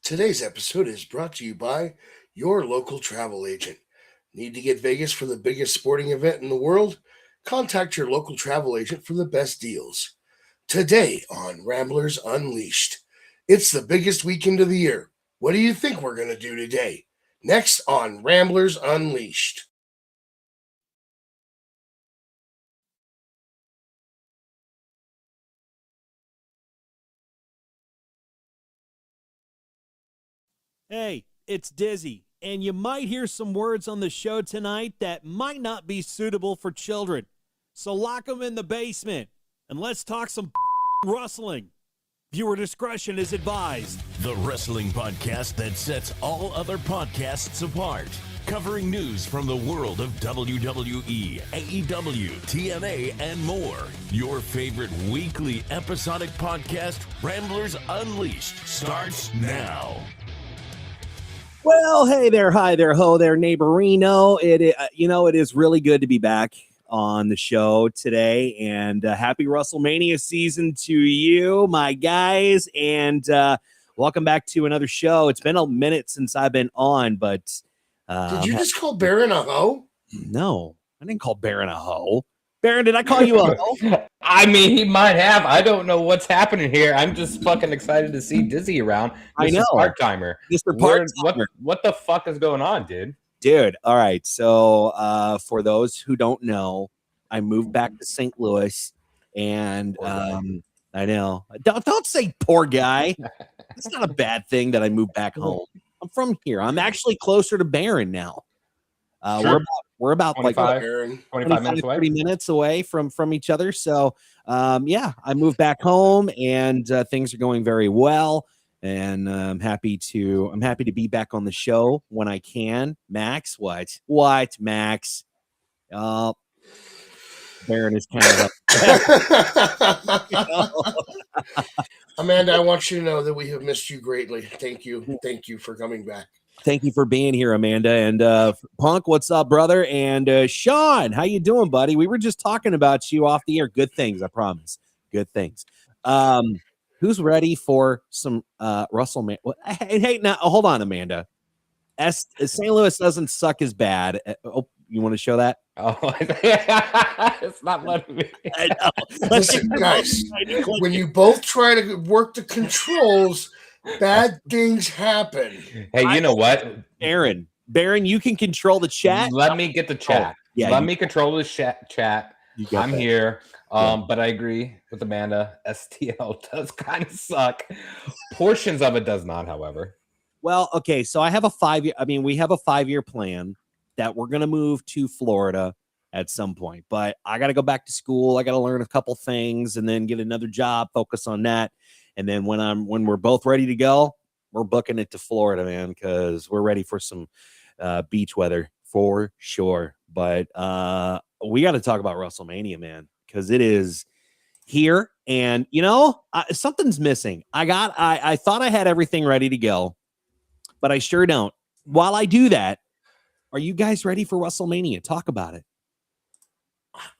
Today's episode is brought to you by your local travel agent. Need to get Vegas for the biggest sporting event in the world? Contact your local travel agent for the best deals. Today on Ramblers Unleashed, it's the biggest weekend of the year. What do you think we're going to do today? Next on Ramblers Unleashed. Hey, it's Dizzy, and you might hear some words on the show tonight that might not be suitable for children. So lock them in the basement, and let's talk some wrestling. Viewer discretion is advised. The wrestling podcast that sets all other podcasts apart. Covering news from the world of WWE, AEW, TNA, and more. Your favorite weekly episodic podcast, Ramblers Unleashed, starts now. Well, hey there, hi there, ho there, neighborino. It is really good to be back on the show today, and happy Wrestlemania season to you, my guys, and welcome back to another show. It's been a minute since I've been on, but did you just call Baron a hoe? No, I didn't call Baron a hoe. Baron, did I call you a hoe? I mean, he might have. I don't know what's happening here. I'm just fucking excited to see Dizzy around. I know. Part-timer. Mr. Part-timer. What the fuck is going on, dude? Dude, all right. So for those who don't know, I moved back to St. Louis, and I know. Don't say poor guy. It's not a bad thing that I moved back home. I'm from here. I'm actually closer to Barron now. Sure. We're about 25 minutes away. 30 minutes away from each other. So, I moved back home, and things are going very well. And I'm happy to be back on the show when I can. Max, what, Max? Baron is kind of Amanda, I want you to know that we have missed you greatly. Thank you for coming back. Thank you for being here, Amanda. And Punk, what's up, brother? And Sean, how you doing, buddy? We were just talking about you off the air. Good things, I promise. Good things. Who's ready for some Wrestlemania? Hey, now hold on, Amanda. St. Louis doesn't suck as bad. Oh, you want to show that? Oh, it's not letting me. I know. Listen, guys, when you both try to work the controls, bad things happen. Hey, you know what? Baron, you can control the chat. Let me get the chat. Let me control the chat. I'm that. here. But I agree with Amanda. STL does kind of suck. Portions of it does not, however. Well, okay, so I have a 5-year. I mean, we have a 5-year plan that we're gonna move to Florida at some point. But I got to go back to school. I got to learn a couple things, and then get another job. Focus on that. And then when we're both ready to go, we're booking it to Florida, man, because we're ready for some beach weather for sure. But we got to talk about WrestleMania, man, because it is here, and something's missing. I thought I had everything ready to go, but I sure don't. While I do that, are you guys ready for WrestleMania? Talk about it.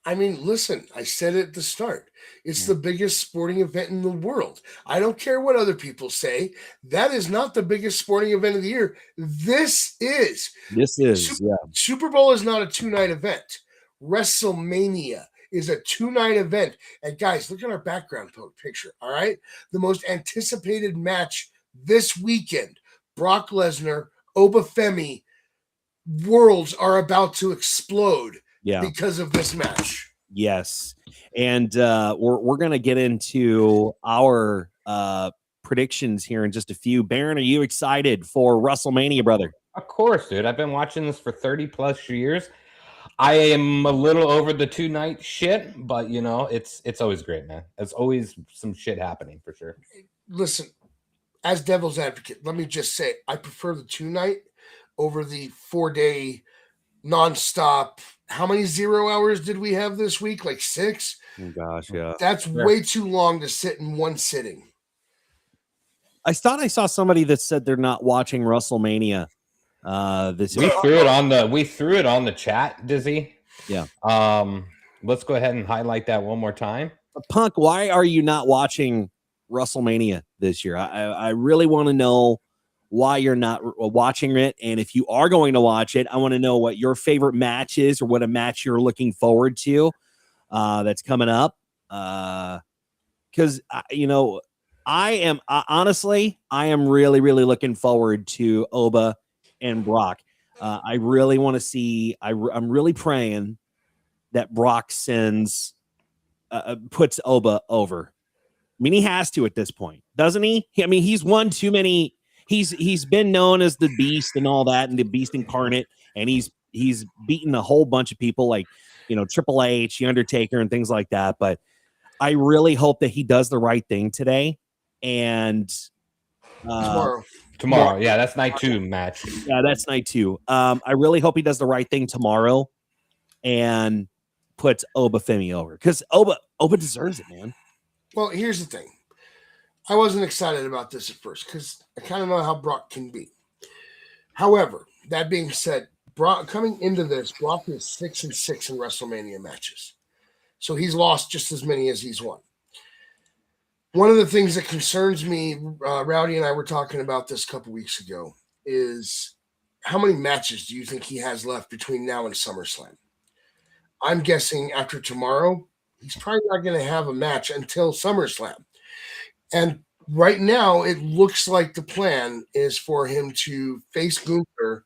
I mean, listen, I said it at the start. It's the biggest sporting event in the world. I don't care what other people say. That is not the biggest sporting event of the year. This is. Super Bowl is not a 2-night event. WrestleMania is a 2-night event. And guys, look at our background picture, all right? The most anticipated match this weekend, Brock Lesnar, Obafemi, worlds are about to explode. Yeah, because of this match. Yes, and we're gonna get into our predictions here in just a few. Baron, are you excited for WrestleMania, brother? Of course, dude. I've been watching this for 30 plus years. I am a little over the 2-night shit, but it's always great, man. There's always some shit happening for sure. Listen, as devil's advocate, let me just say I prefer the 2-night over the 4-day nonstop. How many 0 hours did we have this week? Like 6? Oh gosh, yeah. That's way too long to sit in one sitting. I thought I saw somebody that said they're not watching WrestleMania this week. We threw it on the chat, Dizzy. Yeah. Let's go ahead and highlight that one more time. Punk, why are you not watching WrestleMania this year? I really want to know why you're not watching it. And if you are going to watch it, I want to know what your favorite match is or what a match you're looking forward to that's coming up. Because, honestly, I am really, really looking forward to Oba and Brock. I really want to see, I'm really praying that Brock puts Oba over. I mean, he has to at this point, doesn't he? I mean, he's won too many. He's been known as the Beast and all that, and the Beast incarnate, and he's beaten a whole bunch of people like, Triple H, The Undertaker, and things like that. But I really hope that he does the right thing today. And tomorrow, yeah, that's night 2 match. Yeah, that's night 2. I really hope he does the right thing tomorrow and puts Oba Femi over, because Oba deserves it, man. Well, here's the thing. I wasn't excited about this at first because I kind of know how Brock can be. However, that being said, Brock coming into this, Brock is 6-6 in WrestleMania matches. So he's lost just as many as he's won. One of the things that concerns me, Rowdy and I were talking about this a couple weeks ago, is how many matches do you think he has left between now and SummerSlam? I'm guessing after tomorrow, he's probably not going to have a match until SummerSlam. And right now, it looks like the plan is for him to face Gunther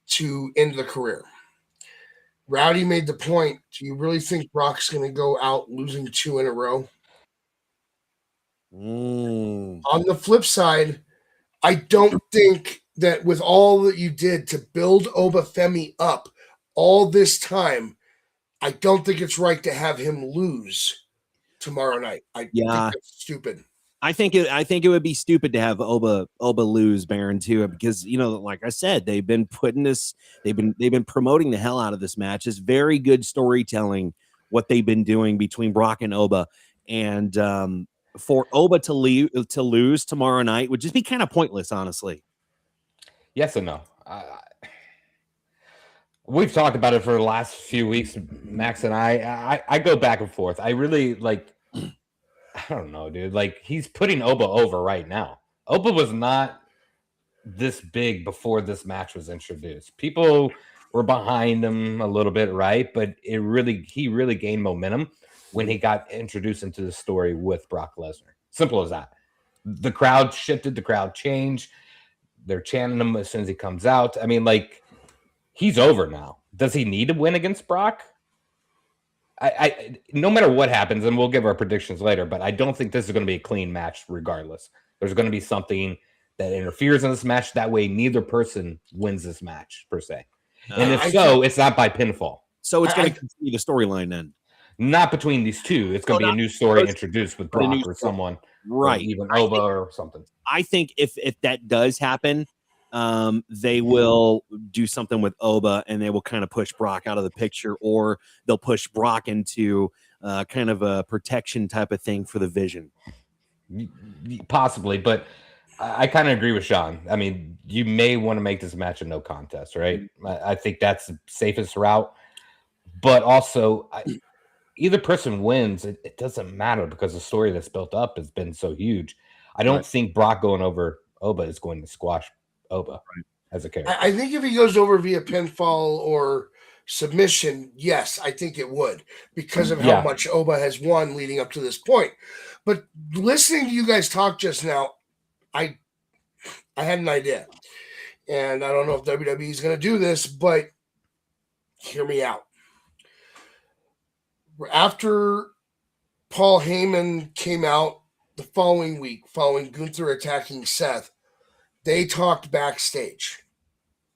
to end the career. Rowdy made the point. Do you really think Brock's going to go out losing 2 in a row? On the flip side, I don't think that with all that you did to build Oba Femi up all this time, I don't think it's right to have him lose tomorrow night. I think that's stupid. I think it would be stupid to have Oba lose, Baron, too, because like I said, they've been promoting the hell out of this match. It's very good storytelling what they've been doing between Brock and Oba, and for Oba to lose tomorrow night would just be kind of pointless, honestly. Yes and no. We've talked about it for the last few weeks, Max and I go back and forth. I really I don't know, dude. Like, he's putting Oba over right now. Oba was not this big before this match was introduced. People were behind him a little bit, right? But he really gained momentum when he got introduced into the story with Brock Lesnar. Simple as that. The crowd shifted, the crowd changed. They're chanting him as soon as he comes out. I mean, he's over now. Does he need to win against Brock? I no matter what happens, and we'll give our predictions later, but I don't think this is going to be a clean match regardless. There's going to be something that interferes in this match. That way, neither person wins this match, per se. And if it's not by pinfall. So it's going to continue the storyline then? Not between these two. It's going to be a new story introduced with Brock or someone. Right. Or even Oba or something. I think if that does happen, they will do something with Oba and they will kind of push Brock out of the picture, or they'll push Brock into kind of a protection type of thing for the Vision. Possibly, but I kind of agree with Sean. I mean, you may want to make this match a no contest, right? I think that's the safest route. But also, either person wins, it doesn't matter because the story that's built up has been so huge. I don't think Brock going over Oba is going to squash Oba as a character. I think if he goes over via pinfall or submission, yes, I think it would, because of how much Oba has won leading up to this point. But listening to you guys talk just now, I had an idea. And I don't know if WWE is going to do this, but hear me out. After Paul Heyman came out the following week, following Gunther attacking Seth, they talked backstage,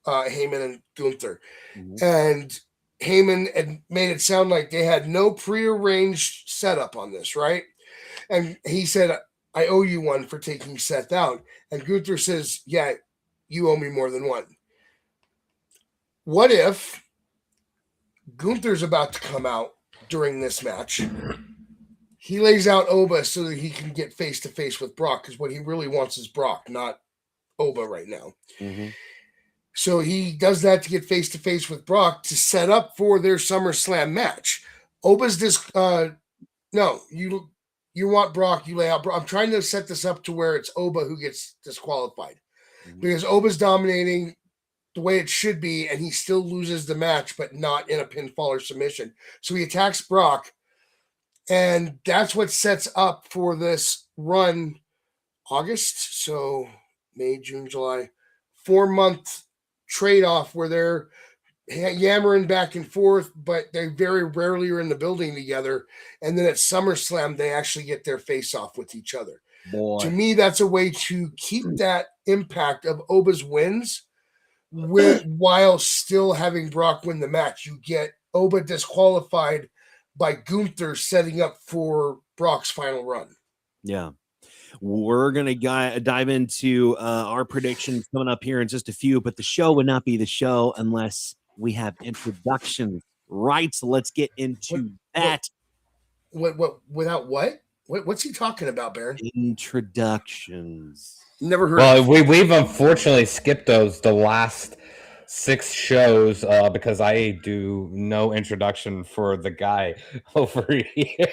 Heyman and Gunther. Mm-hmm. And Heyman had made it sound like they had no prearranged setup on this, right? And he said, I owe you one for taking Seth out. And Gunther says, yeah, you owe me more than one. What if Gunther's about to come out during this match? He lays out Oba so that he can get face-to-face with Brock, because what he really wants is Brock, not Oba right now. Mm-hmm. So he does that to get face-to-face with Brock to set up for their SummerSlam match. Oba's no, you want Brock, you lay out Brock. I'm trying to set this up to where it's Oba who gets disqualified. because Oba's dominating the way it should be, and he still loses the match, but not in a pinfall or submission. So he attacks Brock, and that's what sets up for this run August. So May, June, July, 4-month trade-off where they're yammering back and forth, but they very rarely are in the building together. And then at SummerSlam, they actually get their face-off with each other. Boy. To me, that's a way to keep that impact of Oba's wins while still having Brock win the match. You get Oba disqualified by Gunther setting up for Brock's final run. Yeah. We're going to dive into our predictions coming up here in just a few, but the show would not be the show unless we have introductions, right? So let's get into that. What without what? What's he talking about, Baron? Introductions. Never heard. Well, we've unfortunately skipped the last 6 shows because I do no introduction for the guy over here.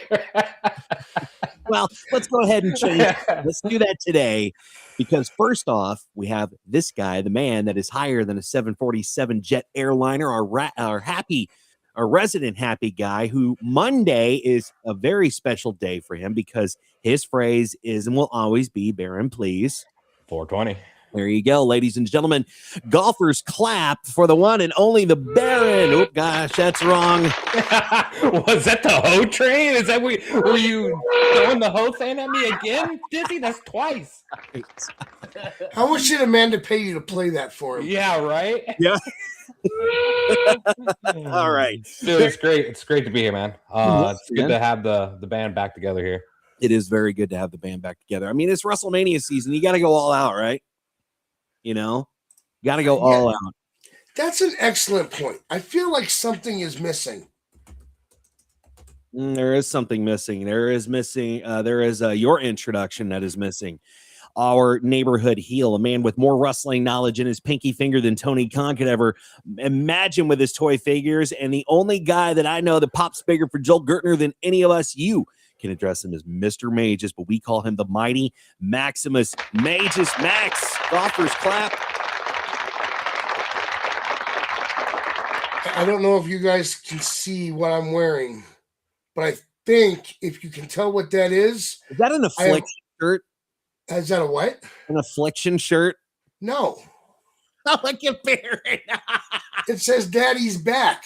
Well, let's go ahead and change. Let's do that today, because first off, we have this guy, the man that is higher than a 747 jet airliner, our resident happy guy, who Monday is a very special day for him because his phrase is and will always be, Baron, please. 420. There you go, ladies and gentlemen. Golfers clap for the one and only the Baron. Oh, gosh, that's wrong. Was that the hoe train? Is that were you throwing the hoe thing at me again, Dizzy? That's twice. How much did Amanda pay you to play that for him? Yeah, right? Yeah. All right. Dude, it's great. It's great to be here, man. It's good to have the band back together here. It is very good to have the band back together. I mean, it's WrestleMania season. You got to go all out, right? You know, got to go all out. That's an excellent point. I feel like something is missing. There is something missing. There is your introduction that is missing. Our neighborhood heel, a man with more wrestling knowledge in his pinky finger than Tony Khan could ever imagine with his toy figures, and the only guy that I know that pops bigger for Joel Gertner than any of us. You can address him as Mr. Magius, but we call him the mighty Maximus Magius. Max, golfers clap. I don't know if you guys can see what I'm wearing, but I think if you can tell what that is that an affliction shirt? Is that a what? An affliction shirt? No. I like it, Baron. It says Daddy's back.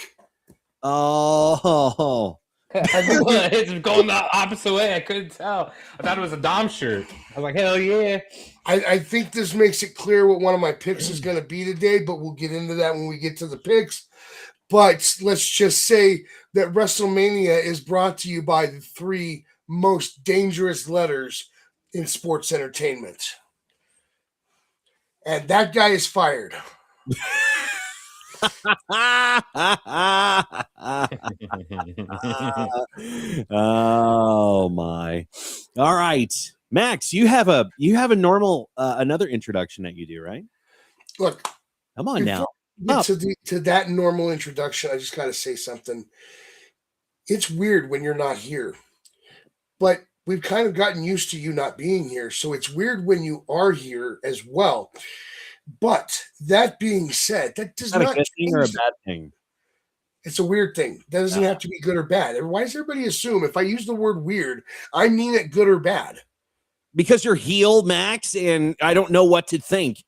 Oh. It's going the opposite way. I couldn't tell. I thought it was a Dom shirt. I was like, hell yeah. I think this makes it clear what one of my picks is going to be today, but we'll get into that when we get to the picks. But let's just say that WrestleMania is brought to you by the 3 most dangerous letters in sports entertainment. And that guy is fired. Oh my. All right. Max, you have a normal another introduction that you do, right? Look, come on now. To that normal introduction, I just got to say something. It's weird when you're not here, but we've kind of gotten used to you not being here. So it's weird when you are here as well. But that being said, that does not a good thing or a bad thing. It's a weird thing. That doesn't have to be good or bad. Why does everybody assume if I use the word weird, I mean it good or bad? Because you're heel, Max, and I don't know what to think.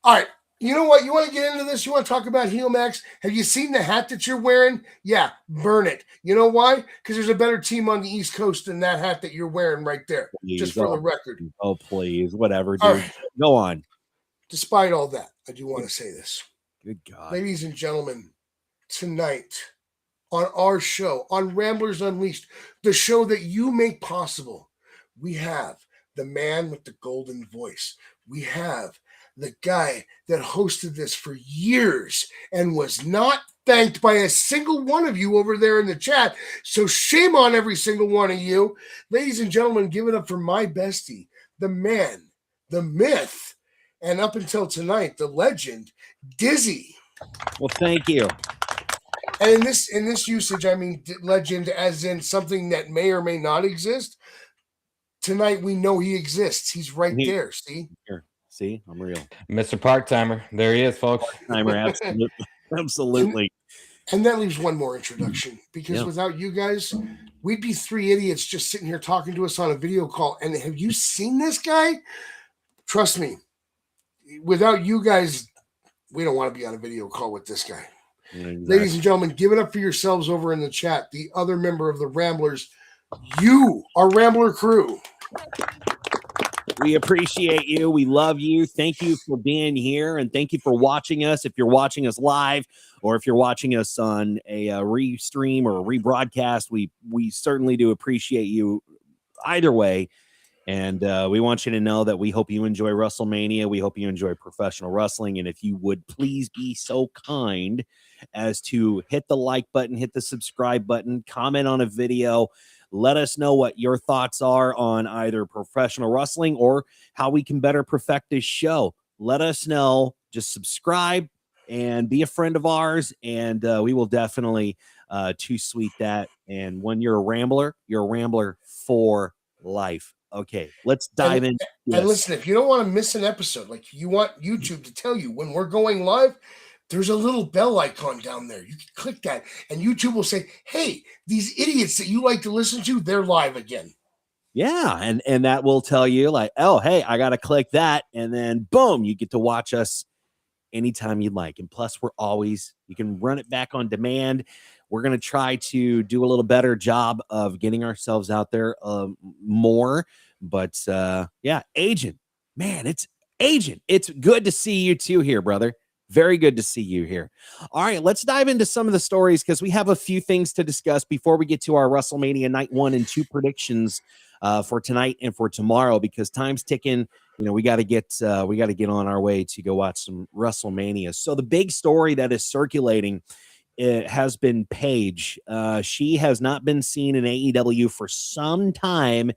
All right. You know what? You want to get into this? You want to talk about heel, Max? Have you seen the hat that you're wearing? Yeah, burn it. You know why? Because there's a better team on the East Coast than that hat that you're wearing right there. Please, just for the record. Oh, please. Whatever, dude. Right. Go on. Despite all that, I do want to say this. Good God. Ladies and gentlemen, tonight on our show, on Ramblers Unleashed, the show that you make possible, we have the man with the golden voice. We have the guy that hosted this for years and was not thanked by a single one of you over there in the chat. So shame on every single one of you. Ladies and gentlemen, give it up for my bestie, the man, the myth, and up until tonight, the legend, Dizzy. Well, thank you. And in this usage, I mean legend as in something that may or may not exist. Tonight, we know he exists. He's right there. See? Here. See, I'm real. Mr. Part-Timer. There he is, folks. Timer, absolutely. Absolutely. And that leaves one more introduction, because without you guys, we'd be three idiots just sitting here talking to us on a video call. And have you seen this guy? Trust me, without you guys, we don't want to be on a video call with this guy. Exactly. Ladies and gentlemen, give it up for yourselves over in the chat. The other member of the Ramblers, you, our Rambler crew. We appreciate you. We love you. Thank you for being here, and thank you for watching us. If you're watching us live, or if you're watching us on a restream or a rebroadcast, we certainly do appreciate you either way. And we want you to know that we hope you enjoy WrestleMania. We hope you enjoy professional wrestling. And if you would please be so kind as to hit the like button, hit the subscribe button, comment on a video. Let us know what your thoughts are on either professional wrestling or how we can better perfect this show. Let us know. Just subscribe and be a friend of ours, and we will definitely tweet that. And when you're a Rambler for life. Okay, let's dive in. And listen, if you don't want to miss an episode, like you want YouTube to tell you when we're going live, there's a little bell icon down there. You can click that, and YouTube will say, hey, these idiots that you like to listen to, they're live again. Yeah, and that will tell you, like, oh, hey, I got to click that, and then, boom, you get to watch us anytime you'd like. And plus, you can run it back on demand. We're going to try to do a little better job of getting ourselves out there more. But, yeah, Agent. Man, it's Agent. It's good to see you, too, here, brother. Very good to see you here. All right, let's dive into some of the stories, because we have a few things to discuss before we get to our WrestleMania Night 1 and 2 predictions for tonight and for tomorrow, because time's ticking. You know, we got to get on our way to go watch some WrestleMania. So the big story that is circulating, it has been Paige. She has not been seen in AEW for some time,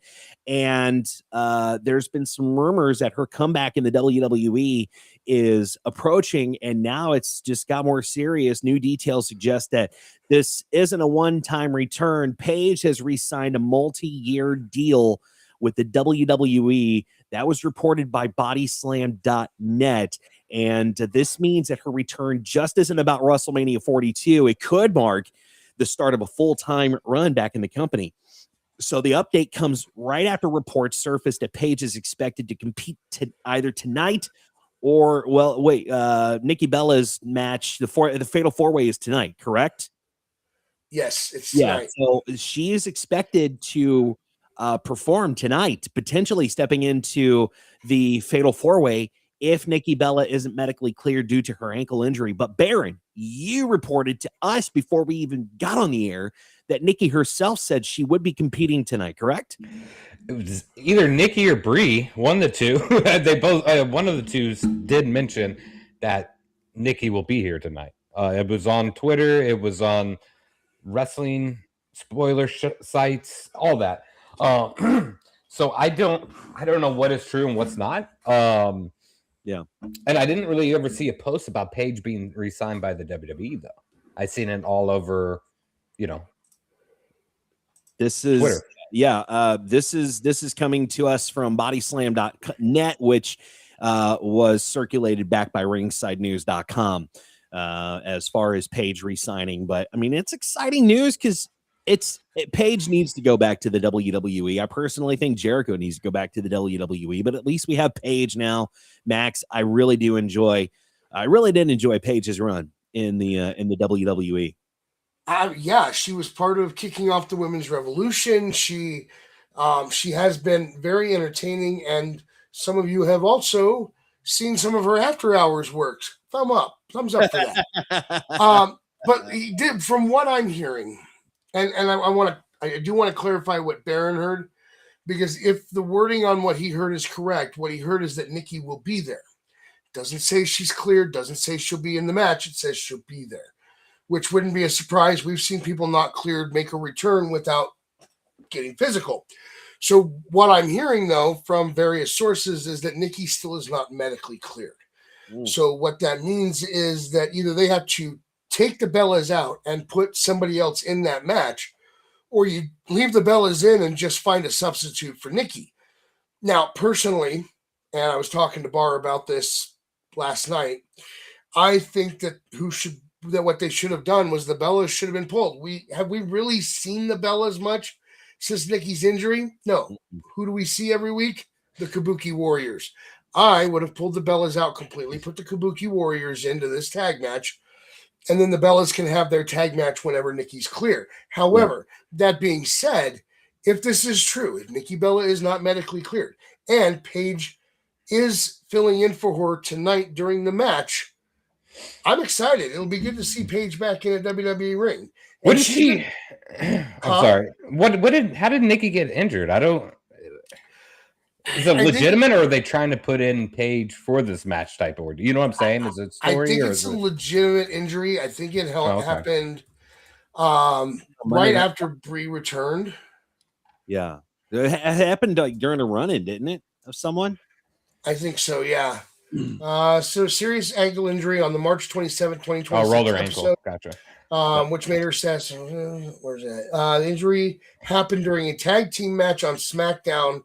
and there's been some rumors that her comeback in the WWE is approaching, and now it's just got more serious. New details suggest that this isn't a one-time return. Paige has re-signed a multi-year deal with the WWE. That was reported by Bodyslam.net. And this means that her return just isn't about WrestleMania 42. It could mark the start of a full-time run back in the company. So the update comes right after reports surfaced that Paige is expected to compete either tonight or, Nikki Bella's match, the Fatal 4-Way is tonight, correct? Yes, it's tonight. So she is expected to perform tonight, potentially stepping into the Fatal 4-Way if Nikki Bella isn't medically cleared due to her ankle injury. But Baron, you reported to us before we even got on the air that Nikki herself said she would be competing tonight, correct? It was either Nikki or Bree, one of the two. They both, one of the two did mention that Nikki will be here tonight. It was on Twitter. It was on wrestling spoiler sites, all that. So I don't know what is true and what's not. Yeah. And I didn't really ever see a post about Paige being re-signed by the WWE, though. I seen it all over, this is Twitter. This is coming to us from bodyslam.net, which was circulated back by ringsidenews.com as far as Paige re-signing. But I mean, it's exciting news because Paige needs to go back to the WWE. I personally think Jericho needs to go back to the WWE, but at least we have Paige now. Max, I really did enjoy Paige's run in the WWE. Yeah, she was part of kicking off the women's revolution. She has been very entertaining, and some of you have also seen some of her after hours works. Thumbs up for that. But from what I'm hearing, and I do want to clarify what Baron heard, because if the wording on what he heard is correct, what he heard is that Nikki will be there. Doesn't say she's cleared, doesn't say she'll be in the match, it says she'll be there, which wouldn't be a surprise. We've seen people not cleared make a return without getting physical. So what I'm hearing, though, from various sources is that Nikki still is not medically cleared. So what that means is that either they have to take the Bellas out and put somebody else in that match, or you leave the Bellas in and just find a substitute for Nikki. Now, personally, and I was talking to Bar about this last night. I think that what they should have done was the Bellas should have been pulled. We really seen the Bellas much since Nikki's injury? No. Who do we see every week? The Kabuki Warriors. I would have pulled the Bellas out completely, put the Kabuki Warriors into this tag match, and then the Bellas can have their tag match whenever Nikki's clear. However, that being said, if this is true, if Nikki Bella is not medically cleared, and Paige is filling in for her tonight during the match, I'm excited. It'll be good to see Paige back in a WWE ring. What did she? I'm sorry. How did Nikki get injured? I don't. Is it legitimate, or are they trying to put in Paige for this match type order? You know what I'm saying? Is it story? I think it's a legitimate injury. I think it happened right after Brie returned. Yeah, it happened during a run-in, didn't it? Of someone? I think so. Yeah. So serious ankle injury on the March 27th, 2020. Oh, roller ankle. Gotcha. Which made her assess. Where's that? The injury happened during a tag team match on SmackDown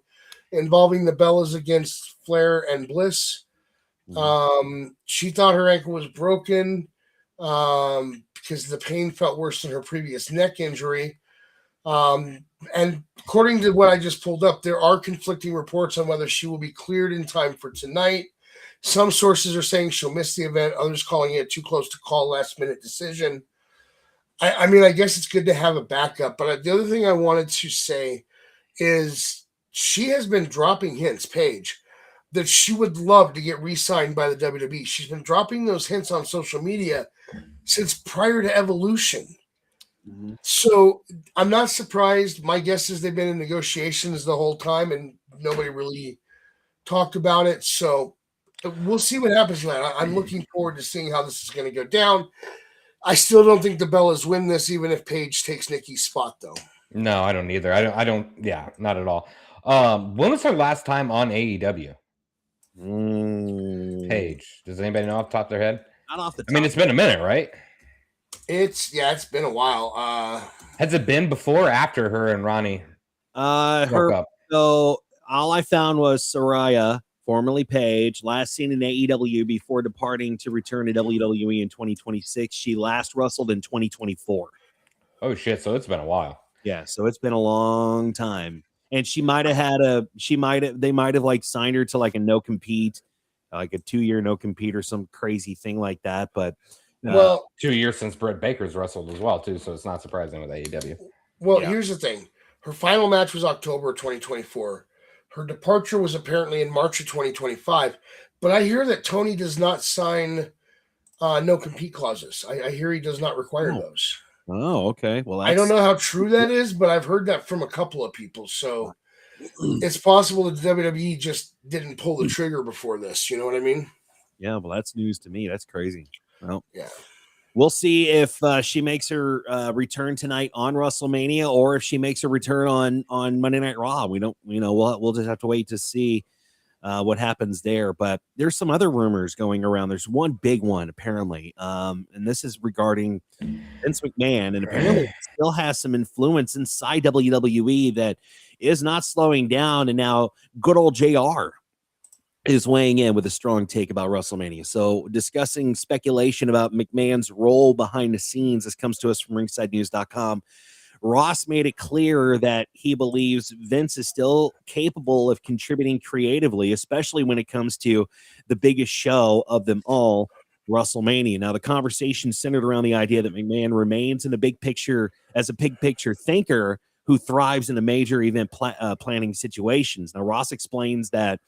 involving the Bellas against Flair and Bliss. She thought her ankle was broken because the pain felt worse than her previous neck injury. And according to what I just pulled up, there are conflicting reports on whether she will be cleared in time for tonight. Some sources are saying she'll miss the event. Others calling it too close to call, last-minute decision. I mean, I guess it's good to have a backup. But the other thing I wanted to say is she has been dropping hints, Paige, that she would love to get re-signed by the WWE. She's been dropping those hints on social media since prior to Evolution. Mm-hmm. So I'm not surprised. My guess is they've been in negotiations the whole time and nobody really talked about it. So we'll see what happens tonight. I'm looking forward to seeing how this is going to go down. I still don't think the Bellas win this, even if Paige takes Nikki's spot, though. No, I don't either. I don't. Yeah, not at all. When was her last time on AEW? Paige. Does anybody know off the top of their head? Not off the top. I mean, it's been a minute, right? It's been a while. Has it been before or after her and Ronnie broke up? So all I found was Saraya, formerly Paige, last seen in AEW before departing to return to WWE in 2026. She last wrestled in 2024. Oh shit! So it's been a while. Yeah, so it's been a long time. And they might have like signed her to like a no compete, like a 2-year no compete or some crazy thing like that. But 2 years since Britt Baker's wrestled as well too, so it's not surprising with AEW. Well, Here's the thing: her final match was October 2024. Her departure was apparently in March of 2025. But I hear that Tony does not sign no compete clauses. I hear he does not require those. Oh, okay. Well, I don't know how true that is, but I've heard that from a couple of people. So it's possible that the WWE just didn't pull the trigger before this. You know what I mean? Yeah, well, that's news to me. That's crazy. Well, yeah. We'll see if she makes her return tonight on WrestleMania, or if she makes a return on Monday Night Raw. We don't, we'll just have to wait to see what happens there. But there's some other rumors going around. There's one big one apparently, and this is regarding Vince McMahon, and apparently he still has some influence inside WWE that is not slowing down. And now good old JR is weighing in with a strong take about WrestleMania. So discussing speculation about McMahon's role behind the scenes. This comes to us from ringsidenews.com. Ross made it clear that he believes Vince is still capable of contributing creatively, especially when it comes to the biggest show of them all, WrestleMania. Now, the conversation centered around the idea that McMahon remains in the big picture as a big picture thinker who thrives in the major event planning situations. Now, Ross explains that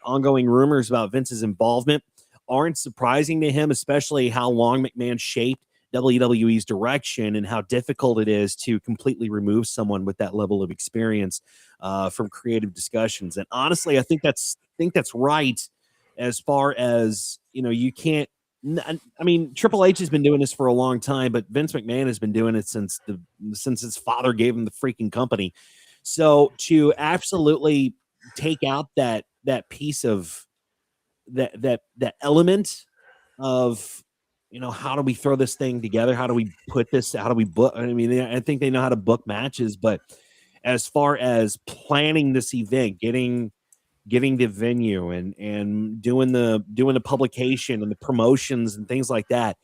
ongoing rumors about Vince's involvement aren't surprising to him, especially how long McMahon shaped WWE's direction and how difficult it is to completely remove someone with that level of experience from creative discussions. And honestly, I think that's right. As far as, you can't. I mean, Triple H has been doing this for a long time, but Vince McMahon has been doing it since his father gave him the freaking company. So to absolutely take out that piece of that element of, how do we throw this thing together? How do we put this? How do we book? I mean, I think they know how to book matches, but as far as planning this event, getting getting the venue and doing the publication and the promotions and things like that,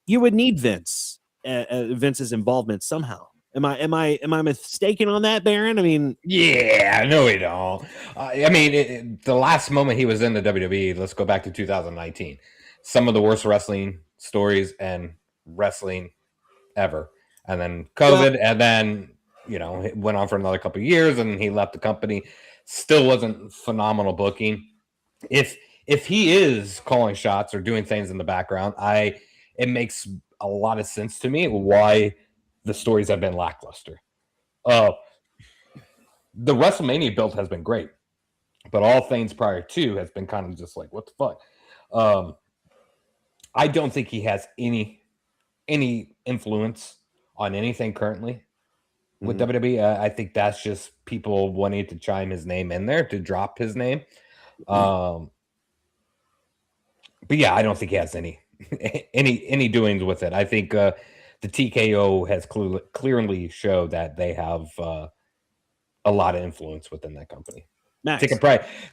you would need Vince's involvement somehow. Am I mistaken on that, Baron? I mean, yeah, no, we don't. I mean, the last moment he was in the WWE, let's go back to 2019. Some of the worst wrestling stories and wrestling ever. And then COVID, and then, it went on for another couple of years, and he left the company. Still wasn't phenomenal booking. If he is calling shots or doing things in the background, it makes a lot of sense to me why the stories have been lackluster. The WrestleMania build has been great, but all things prior to has been kind of just like, what the fuck? I don't think he has any influence on anything currently with WWE. I think that's just people wanting to chime his name in there, to drop his name. But yeah, I don't think he has any doings with it. I think the TKO has clearly showed that they have a lot of influence within that company. Max.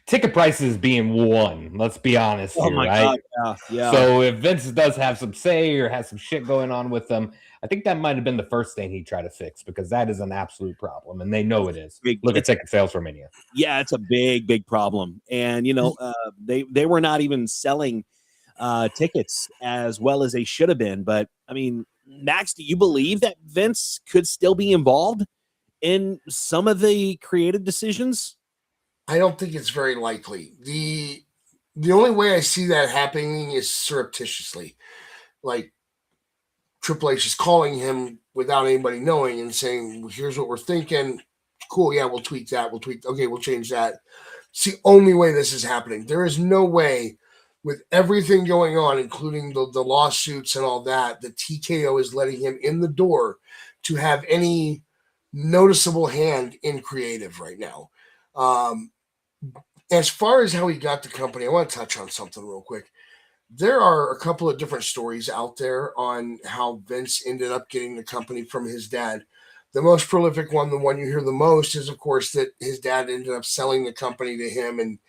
Ticket prices being one. Let's be honest here, my right? God, yeah. So if Vince does have some say or has some shit going on with them, I think that might have been the first thing he'd try to fix, because that is an absolute problem, and they know it is. Look at ticket sales for Mania. Yeah, it's a big problem, and they were not even selling tickets as well as they should have been. But I mean, Max, do you believe that Vince could still be involved in some of the creative decisions? I don't think it's very likely. The only way I see that happening is surreptitiously. Like Triple H is calling him without anybody knowing and saying, here's what we're thinking. Cool, yeah, we'll tweak that. Okay, we'll change that. It's the only way this is happening. There is no way, with everything going on, including the lawsuits and all that, the TKO is letting him in the door to have any noticeable hand in creative right now. As far as how he got the company, I want to touch on something real quick. There are a couple of different stories out there on how Vince ended up getting the company from his dad. The most prolific one, the one you hear the most, is, of course, that his dad ended up selling the company to him, and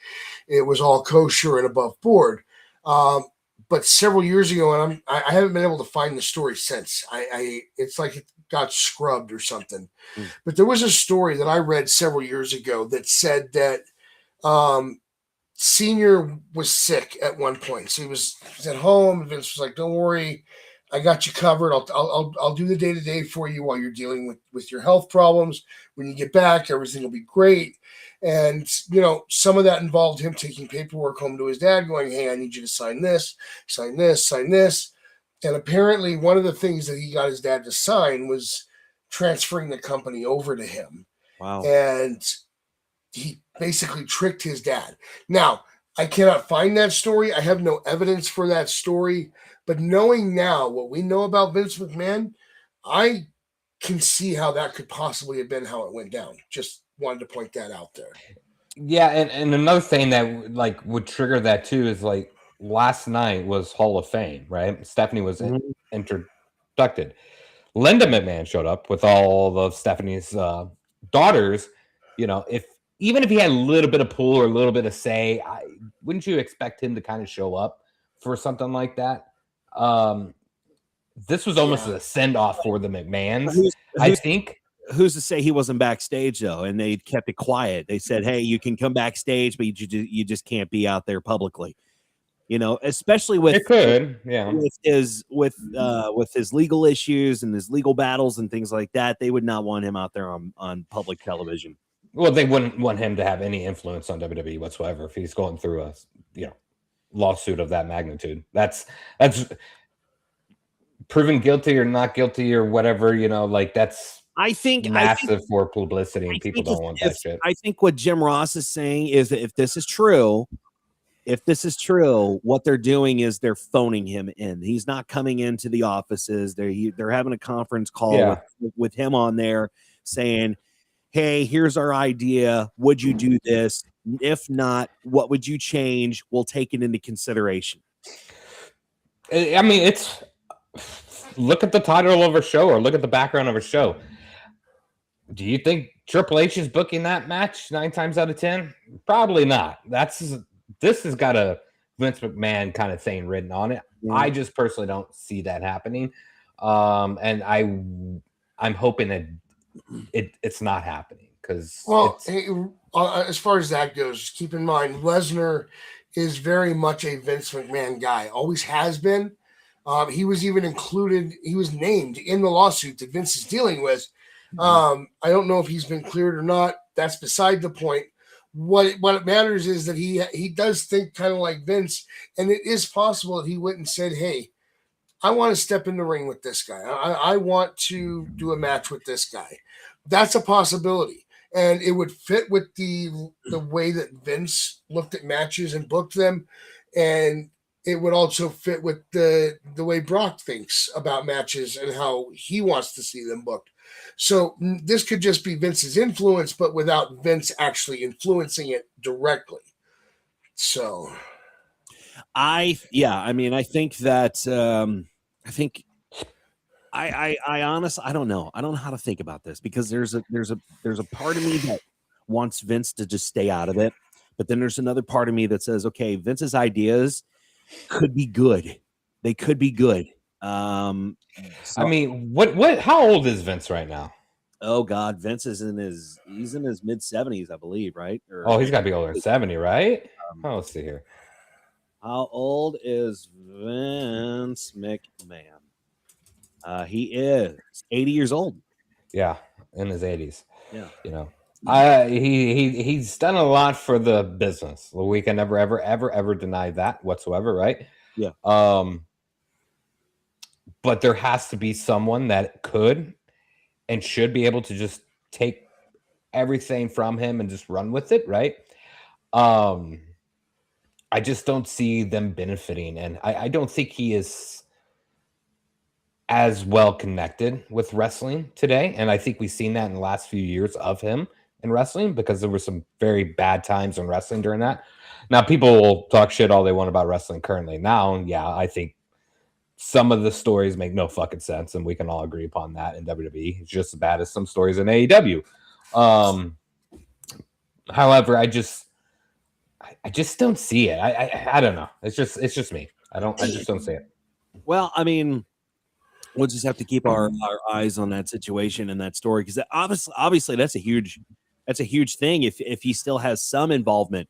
it was all kosher and above board. But several years ago, and I haven't been able to find the story since. It's like it got scrubbed or something. But there was a story that I read several years ago that said that Senior was sick at one point, so he was at home. And Vince was like, "Don't worry, I got you covered. I'll do the day-to-day for you while you're dealing with your health problems. When you get back, everything will be great." And some of that involved him taking paperwork home to his dad, going, "Hey, I need you to sign this, sign this, sign this." And apparently, one of the things that he got his dad to sign was transferring the company over to him. Wow! And he basically tricked his dad. Now, I cannot find that story. I have no evidence for that story. But knowing now what we know about Vince McMahon, I can see how that could possibly have been how it went down. Just wanted to point that out there. Yeah, and another thing that would trigger that too is last night was Hall of Fame, right? Stephanie was introducted. Linda McMahon showed up with all of Stephanie's daughters. Even if he had a little bit of pull or a little bit of say, wouldn't you expect him to kind of show up for something like that? This was almost a send-off for the McMahons, I think. Who's to say he wasn't backstage, though, and they kept it quiet? They said, hey, you can come backstage, but you just can't be out there publicly. Especially with it could, yeah, with his legal issues and his legal battles and things like that. They would not want him out there on public television. Well, they wouldn't want him to have any influence on WWE whatsoever if he's going through a lawsuit of that magnitude. That's proven guilty or not guilty or whatever. That's I think massive for publicity, and people don't want that shit. I think what Jim Ross is saying is that if this is true, what they're doing is they're phoning him in. He's not coming into the offices. They're having a conference call with him on there saying, hey, here's our idea. Would you do this? If not, what would you change? We'll take it into consideration. I mean, look at the title of a show or look at the background of a show. Do you think Triple H is booking that match 9 times out of 10? Probably not. This has got a Vince McMahon kind of thing written on it. I just personally don't see that happening. And I'm hoping that it's not happening because as far as that goes, keep in mind Lesnar is very much a Vince McMahon guy. Always has been. He was even included. He was named in the lawsuit that Vince is dealing with. I don't know if he's been cleared or not. That's beside the point. What matters is that he does think kind of like Vince, and it is possible that he went and said, "Hey, I want to step in the ring with this guy. I want to do a match with this guy." That's a possibility, and it would fit with the way that Vince looked at matches and booked them, and it would also fit with the way Brock thinks about matches and how he wants to see them booked. So this could just be Vince's influence, but without Vince actually influencing it directly. So, I think that I honestly, I don't know. I don't know how to think about this because there's a part of me that wants Vince to just stay out of it, but then there's another part of me that says, okay, Vince's ideas could be good. They could be good. I mean, what? How old is Vince right now? Oh God, Vince is in his mid 70s, I believe, right? He's got to be older than 70, right? Let's see here. How old is Vince McMahon? He is 80 years old. Yeah, in his 80s. Yeah, he's done a lot for the business. We can never, ever deny that whatsoever, right? Yeah. But there has to be someone that could and should be able to just take everything from him and just run with it, right? I just don't see them benefiting, and I don't think he is as well connected with wrestling today. And I think we've seen that in the last few years of him in wrestling because there were some very bad times in wrestling during that. Now, people will talk shit all they want about wrestling currently now. And yeah, I think some of the stories make no fucking sense, and we can all agree upon that in WWE. It's just as bad as some stories in AEW. However, I just don't see it. I don't know. It's just me. I just don't see it. Well, I mean, we'll just have to keep our eyes on that situation and that story because obviously that's a huge thing. If he still has some involvement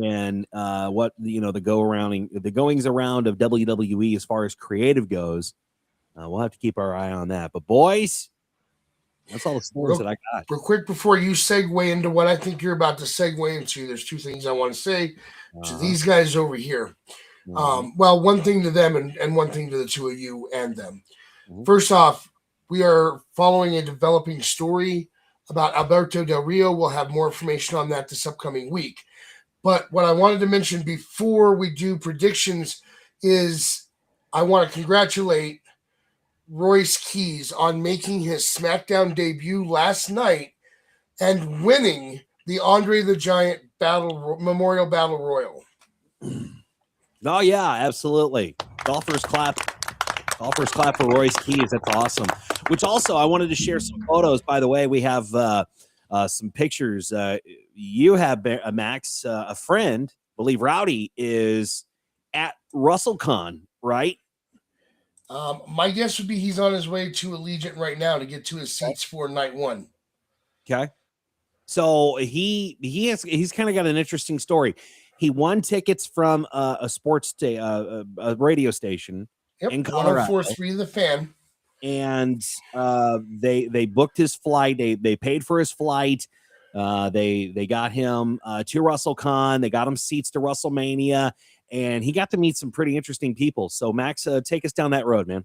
in the goings around of WWE as far as creative goes, we'll have to keep our eye on that. But boys, that's all the stories that I got. Real quick before you segue into what I think you're about to segue into, there's two things I want to say to these guys over here. Well, one thing to them and one thing to the two of you and them. First off, we are following a developing story about Alberto Del Rio. We'll have more information on that this upcoming week. But what I wanted to mention before we do predictions is I want to congratulate Royce Keys on making his SmackDown debut last night and winning the Andre the Giant Memorial Battle Royal. Oh, yeah, absolutely. Golfers clap for Royce Keys. That's awesome. Which also, I wanted to share some photos. By the way, we have some pictures. You have, Max, a friend, I believe Rowdy, is at WrestleCon, right? My guess would be he's on his way to Allegiant right now to get to his seats for night one. Okay. So he's kind of got an interesting story. He won tickets from a radio station in Colorado. 104.3 The Fan. And they booked his flight. They paid for his flight. They got him to WrestleCon. They got him seats to WrestleMania. And he got to meet some pretty interesting people. So, Max, take us down that road, man.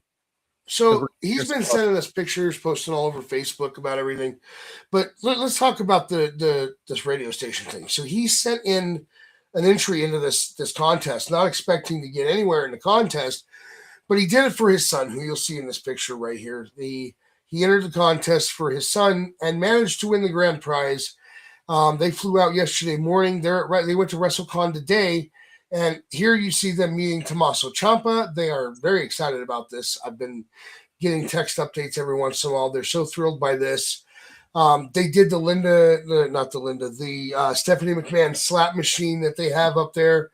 So he's been sending us pictures, posting all over Facebook about everything. But let's talk about this radio station thing. So he sent in an entry into this contest, not expecting to get anywhere in the contest, but he did it for his son, who you'll see in this picture right here. He entered the contest for his son and managed to win the grand prize. They flew out yesterday morning. They went to WrestleCon today. And here you see them meeting Tommaso Ciampa. They are very excited about this. I've been getting text updates every once in a while. They're so thrilled by this. They did the Stephanie McMahon slap machine that they have up there.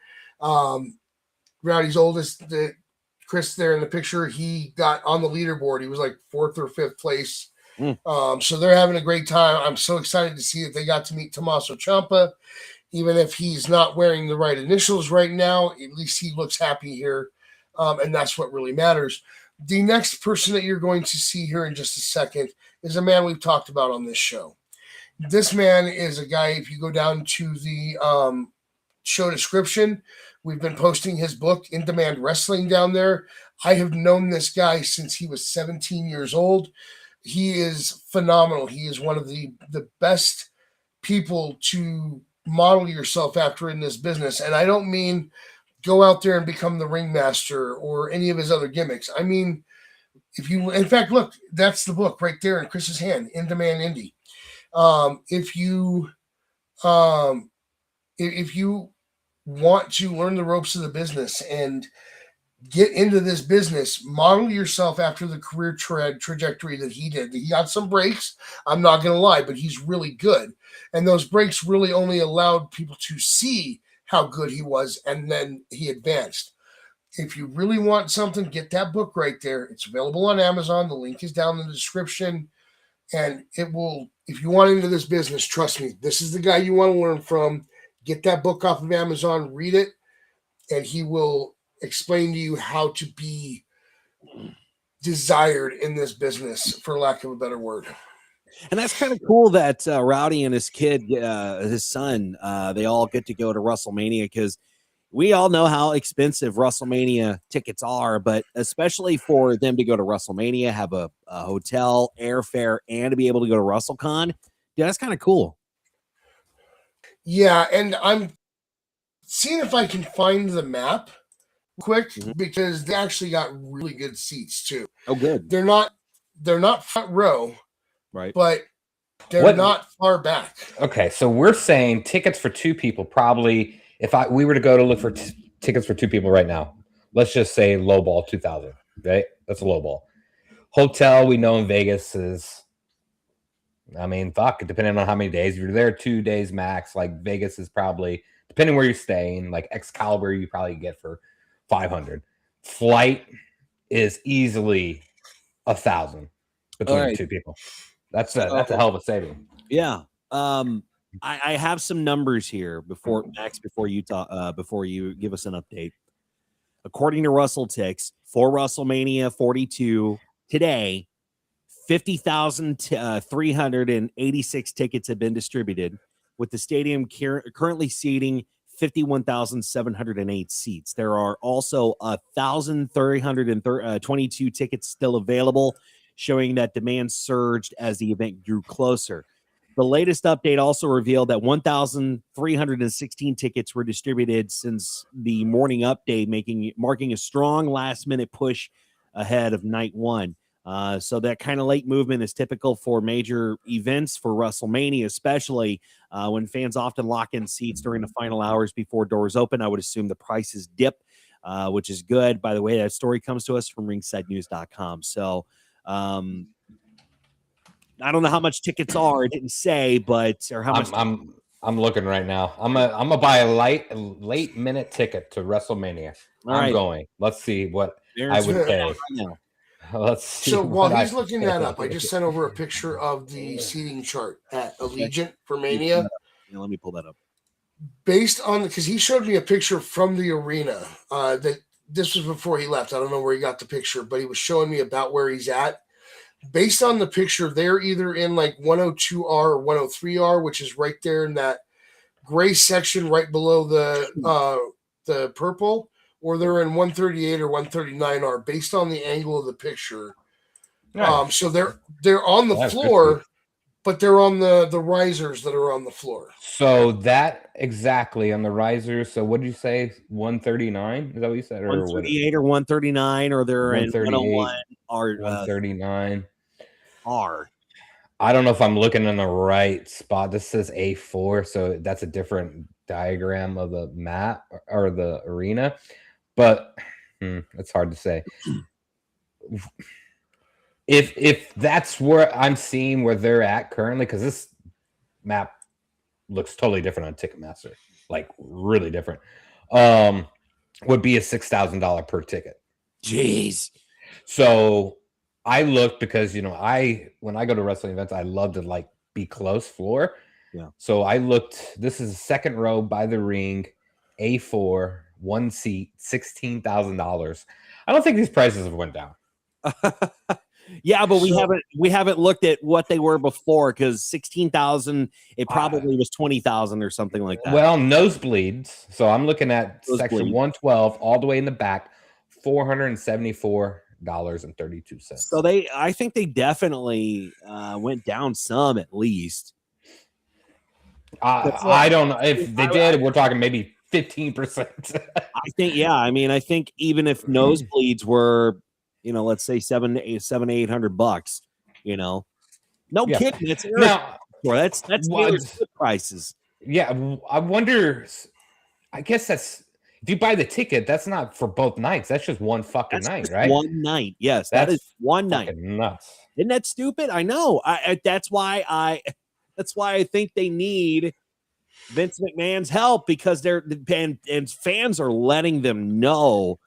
Rowdy's oldest, Chris there in the picture, he got on the leaderboard. He was like 4th or 5th place. So they're having a great time. I'm so excited to see that they got to meet Tommaso Ciampa. Even if he's not wearing the right initials right now, at least he looks happy here. And that's what really matters. The next person that you're going to see here in just a second is a man we've talked about on this show. This man is a guy, if you go down to the show description, we've been posting his book, In Demand Wrestling, down there. I have known this guy since he was 17 years old. He is phenomenal. He is one of the best people to model yourself after in this business. And I don't mean go out there and become the ringmaster or any of his other gimmicks. I mean, in fact, look, that's the book right there in Chris's hand, In Demand Indie. If you want to learn the ropes of the business and get into this business, model yourself after the career trajectory that he did. He got some breaks, I'm not going to lie, but he's really good. And those breaks really only allowed people to see how good he was, and then he advanced. If you really want something, get that book right there. It's available on Amazon. The link is down in the description. And it will, if you want into this business, trust me, this is the guy you want to learn from. Get that book off of Amazon, read it, and he will explain to you how to be desired in this business, for lack of a better word. And that's kind of cool that Rowdy and his kid, his son, they all get to go to WrestleMania, because we all know how expensive WrestleMania tickets are, but especially for them to go to WrestleMania, have a hotel, airfare, and to be able to go to WrestleCon, yeah, that's kind of cool. Yeah, and I'm seeing if I can find the map quick, because they actually got really good seats too. Oh, good. They're not front row, right? But they're not far back. Okay, so we're saying tickets for 2 people. Probably, if we were to go to look for tickets for 2 people right now, let's just say lowball 2,000. Right, that's a lowball. Hotel, we know in Vegas is, I mean, fuck, depending on how many days. If you're there 2 days max, like Vegas is probably, depending where you're staying, like Excalibur you probably get for $500. Flight is easily $1,000 between 2 people. That's a hell of a saving. Yeah. I have some numbers here before Max, before you give us an update. According to WrestleTix, for WrestleMania 42 today, 50,386 tickets have been distributed, with the stadium currently seating 51,708 seats. There are also 1,322 tickets still available, showing that demand surged as the event grew closer. The latest update also revealed that 1,316 tickets were distributed since the morning update, marking a strong last-minute push ahead of night one. So that kind of late movement is typical for major events, for WrestleMania, especially when fans often lock in seats during the final hours before doors open. I would assume the prices dip, which is good. By the way, that story comes to us from ringsidenews.com. So I don't know how much tickets are. It didn't say, but or how much. I'm looking right now. I'm gonna buy a late minute ticket to WrestleMania. I'm going. Let's see what I would pay. Let's see. So while he's looking that up, I just sent over a picture of the seating chart at Allegiant for Mania. Yeah, let me pull that up. Based on, because he showed me a picture from the arena. That this was before he left. I don't know where he got the picture, but he was showing me about where he's at. Based on the picture, they're either in like 102R or 103R, which is right there in that gray section right below the purple, or they're in 138 or 139R based on the angle of the picture. Nice. So they're on the floor, but they're on the risers that are on the floor. So that exactly on the risers. So what did you say? 139? Is that what you said? 138 or 139, or they're in 101 or 139. R. I don't know if I'm looking in the right spot. This says A4, so that's a different diagram of the map or the arena. But it's hard to say. If that's where I'm seeing where they're at currently, because this map looks totally different on Ticketmaster, like really different. Would be a $6,000 per ticket. Jeez. So I looked because when I go to wrestling events, I love to like be close floor. Yeah. So I looked. This is second row by the ring, A4, one seat, $16,000. I don't think these prices have went down. Yeah, but we haven't looked at what they were before, because 16,000, it probably was 20,000 or something like that. Well, nosebleeds. So I'm looking at section Nosebleed. 112 all the way in the back, $474.32. So I think they definitely went down some at least. I don't know if they did. We're talking maybe 15%. I think, yeah. I mean, I think even if nosebleeds were, let's say $700-800, no kidding. It's that's Taylor Swift prices. Yeah, I wonder. I guess that's if you buy the ticket, that's not for both nights. That's just one fucking night, right? One night, yes, that is one night. Nuts. Isn't that stupid? I know. That's why I think they need Vince McMahon's help, because and fans are letting them know.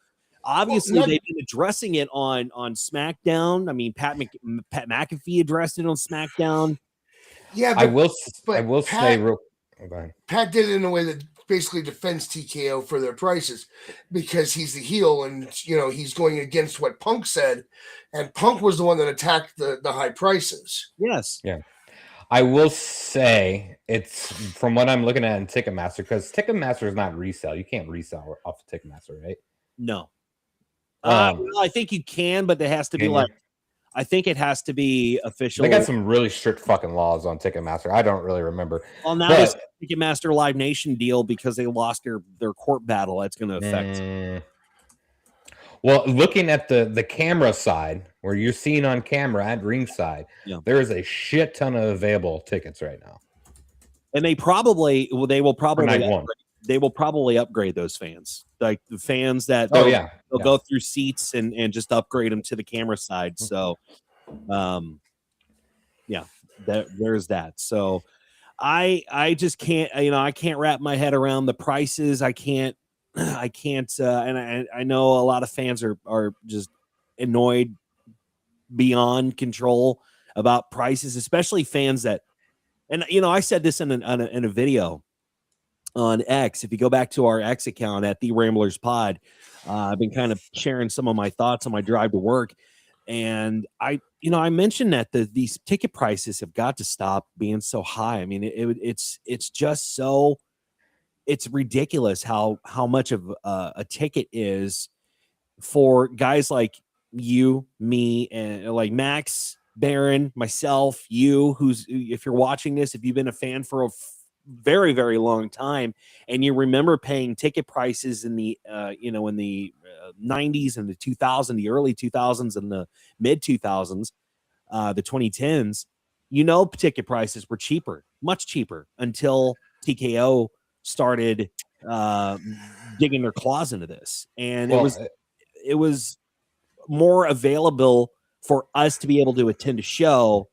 Obviously, they've been addressing it on SmackDown. I mean, Pat McAfee addressed it on SmackDown. Yeah, I will say real. Pat did it in a way that basically defends TKO for their prices, because he's the heel, and he's going against what Punk said, and Punk was the one that attacked the high prices. Yes. Yeah. I will say it's from what I'm looking at in Ticketmaster, because Ticketmaster is not resale. You can't resell off of Ticketmaster, right? No. I think you can, but it has to be I think it has to be official. They got some really strict fucking laws on Ticketmaster. I don't really remember. Well, now this Ticketmaster Live Nation deal, because they lost their court battle, that's going to affect. Well, looking at the camera side, where you're seeing on camera at ringside, there is a shit ton of available tickets right now. And they will probably upgrade those fans, like the fans that they'll go through seats and just upgrade them to the camera side. So, there's that. So, I just can't, I can't wrap my head around the prices. I can't, and I know a lot of fans are just annoyed beyond control about prices, especially fans that, and I said this in a video on X. If you go back to our X account at the Ramblers Pod, I've been kind of sharing some of my thoughts on my drive to work, and I mentioned that these ticket prices have got to stop being so high. I mean, it's just so. It's ridiculous how much of a ticket is for guys like you, me, and like Max, Baron, myself, you, if you're watching this, if you've been a fan for a very, very long time, and you remember paying ticket prices in the 90s and the 2000s, the early 2000s and the mid 2000s, the 2010s, ticket prices were cheaper, much cheaper, until TKO started digging their claws into this, and it was more available for us to be able to attend a show,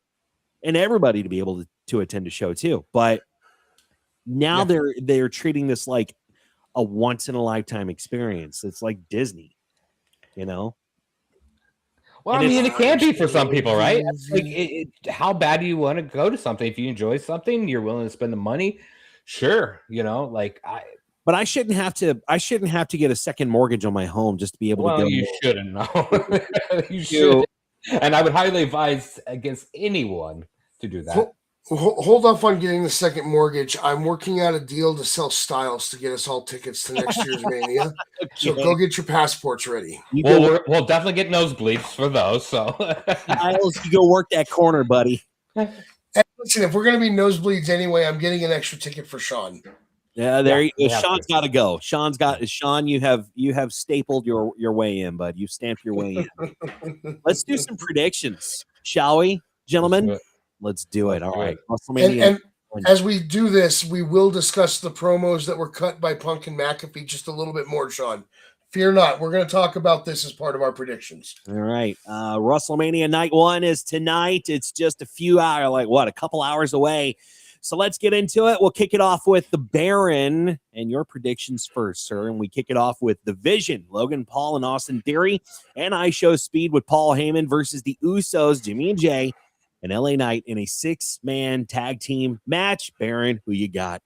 and everybody to be able to attend a show too. But now they're treating this like a once in a lifetime experience. It's like Disney, Well, I mean, it can be for some people, right? Like, how bad do you want to go to something? If you enjoy something, you're willing to spend the money. Sure, but I shouldn't have to get a second mortgage on my home just to be able to go. You shouldn't know. You should. And I would highly advise against anyone to do that. Hold off on getting the second mortgage. I'm working out a deal to sell Styles to get us all tickets to next year's Mania. Okay. So go get your passports ready. We'll definitely get nosebleeds for those. So Styles, you go work that corner, buddy. And listen, if we're going to be nosebleeds anyway, I'm getting an extra ticket for Sean. Yeah, Sean's got to go. Sean, you have stapled your way in, bud. You stamped your way in. Let's do some predictions, shall we, gentlemen? Let's do it. All right. And as we do this, we will discuss the promos that were cut by Punk and McAfee just a little bit more, Sean. Fear not. We're going to talk about this as part of our predictions. All right. Wrestlemania night 1 is tonight. It's just a few hours, a couple hours away. So let's get into it. We'll kick it off with the Baron and your predictions first, sir. And we kick it off with the Vision, Logan Paul and Austin Theory, and I Show Speed with Paul Heyman versus the Usos, Jimmy and Jay, and LA Knight in a 6-man tag team match. Baron, who you got?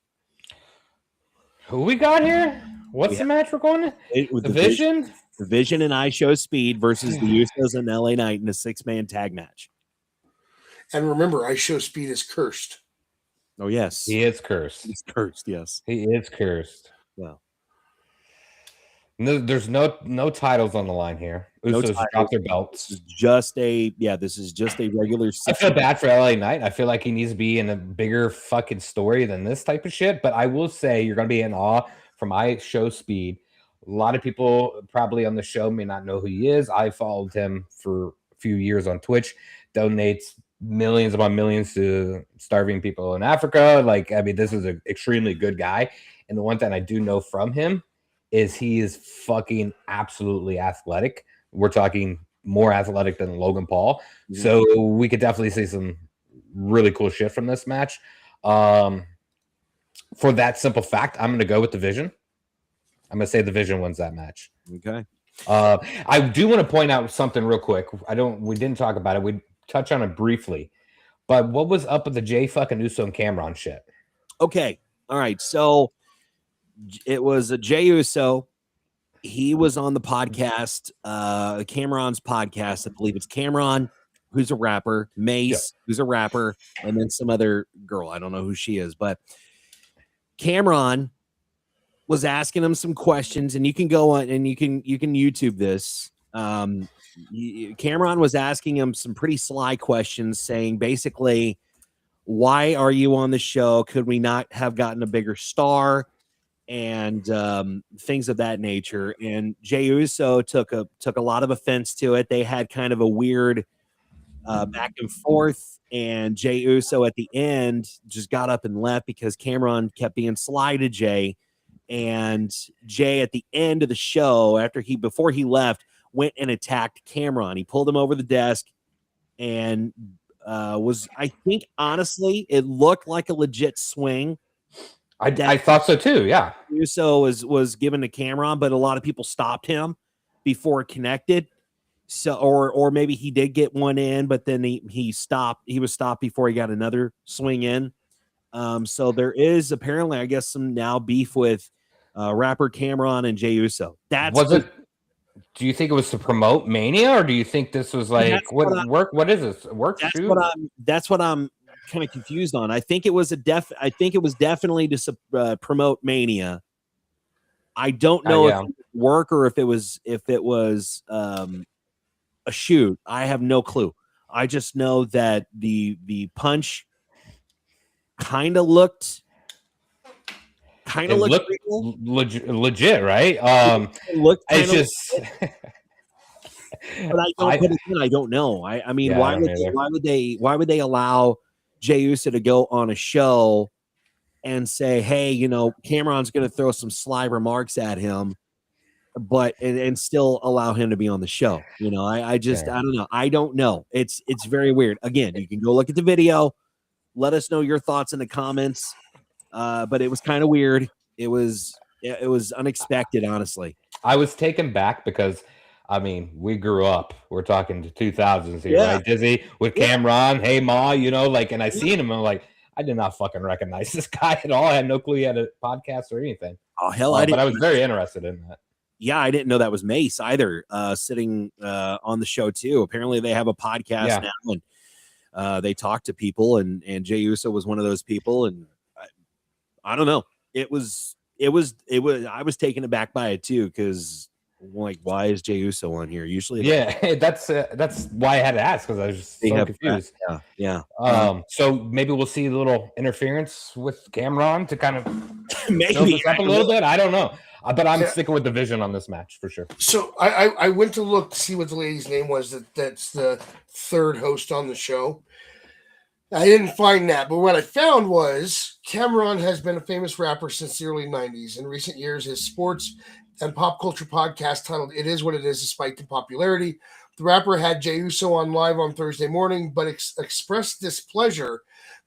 Who we got here? What's the match we're going to? The Vision? The Vision and I Show Speed versus the Usos and LA Knight in a 6-man tag match. And remember, I Show Speed is cursed. Oh, yes. He is cursed. He's cursed, yes. He is cursed. Well. No, there's no titles on the line here. Usos drop their belts. This is just a regular. I feel bad for LA Knight. I feel like he needs to be in a bigger fucking story than this type of shit. But I will say you're going to be in awe from I Show Speed. A lot of people probably on the show may not know who he is. I followed him for a few years on Twitch. Donates millions upon millions to starving people in Africa. This is an extremely good guy. And the one thing I do know from him is he is fucking absolutely athletic. We're talking more athletic than Logan Paul. Mm-hmm. So we could definitely see some really cool shit from this match. For that simple fact, I'm going to go with the Vision. I'm going to say the Vision wins that match. Okay. I do want to point out something real quick. We didn't talk about it. We touch on it briefly, but what was up with the Jay fucking Uso and Cameron shit? Okay. All right. So it was a Jay Uso. He was on the podcast, Cameron's podcast. I believe it's Cameron, who's a rapper, Mace, who's a rapper, and then some other girl. I don't know who she is, but Cameron was asking him some questions, and you can go on and you can YouTube this. Cameron was asking him some pretty sly questions, saying basically, why are you on the show? Could we not have gotten a bigger star? And things of that nature. And Jey Uso took a lot of offense to it. They had kind of a weird back and forth, and Jey Uso at the end just got up and left because Cameron kept being sly to Jay. And Jay at the end of the show, before he left, went and attacked Cameron. He pulled him over the desk and I think honestly, it looked like a legit swing. I thought so too. Yeah. Uso was given to Cameron, but a lot of people stopped him before it connected. So, or maybe he did get one in, but then he stopped. He was stopped before he got another swing in. So there is apparently, I guess, some now beef with rapper Cameron and Jey Uso. Do you think it was to promote Mania, or do you think this was what is this? That's what I'm kind of confused on. I think it was definitely to promote Mania. I don't know if it would work or if it was a shoot. I have no clue. I just know that the punch kind of looked legit, right? It looked it's just but I don't know. I mean, why would they allow Jey Uso to go on a show and say, hey, Cameron's going to throw some sly remarks at him, but and still allow him to be on the show? I don't know. I don't know. It's very weird. Again, you can go look at the video. Let us know your thoughts in the comments. But it was kind of weird. It was unexpected, honestly. I was taken back because, we grew up. We're talking to 2000s here, right, Dizzy? With Cameron, hey, Ma, and I seen him, and I'm like, I did not fucking recognize this guy at all. I had no clue he had a podcast or anything. Oh, hell, I didn't. But I was very interested in that. Yeah, I didn't know that was Mace either, sitting on the show, too. Apparently, they have a podcast now, and they talk to people, and Jey Uso was one of those people, and I don't know. It was. I was taken aback by it too, because why is Jey Uso on here? Usually, that's why I had to ask, because I was just so confused. Yeah. So maybe we'll see a little interference with Cameron to kind of maybe up a little bit. I don't know, but I'm sticking with the Vision on this match for sure. So I went to look to see what the lady's name was. That's the third host on the show. I didn't find that, but what I found was Cameron has been a famous rapper since the early 90s. In recent years, his sports and pop culture podcast titled "It Is What It Is," despite the popularity. The rapper had Jey Uso on live on Thursday morning, but expressed displeasure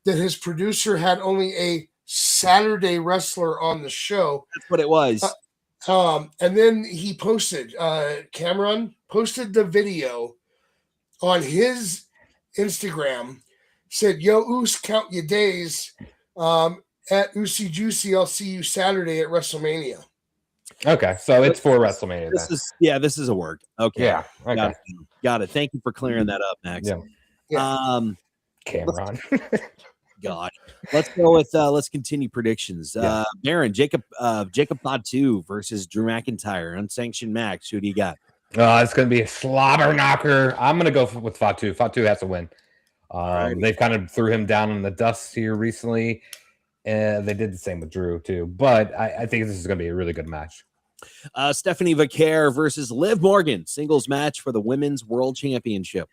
that his producer had only a Saturday wrestler on the show. That's what it was. And then he posted, Cameron posted the video on his Instagram, said, "Yo, Oos, count your days. At Oosy Juicy, I'll see you Saturday at Wrestlemania." Okay, so it's for WrestleMania. This is a work. Okay. Yeah. Okay. Got it. Thank you for clearing that up, Max. Yeah. Cameron. God. Let's go with let's continue predictions. Baron, Jacob Fatu versus Drew McIntyre, unsanctioned match. Who do you got? It's going to be a slobber knocker. I'm going to go with Fatu. Fatu has to win. They've kind of threw him down in the dust here recently. They did the same with Drew too, but I think this is going to be a really good match. Stephanie Vaquer versus Liv Morgan, singles match for the Women's World Championship.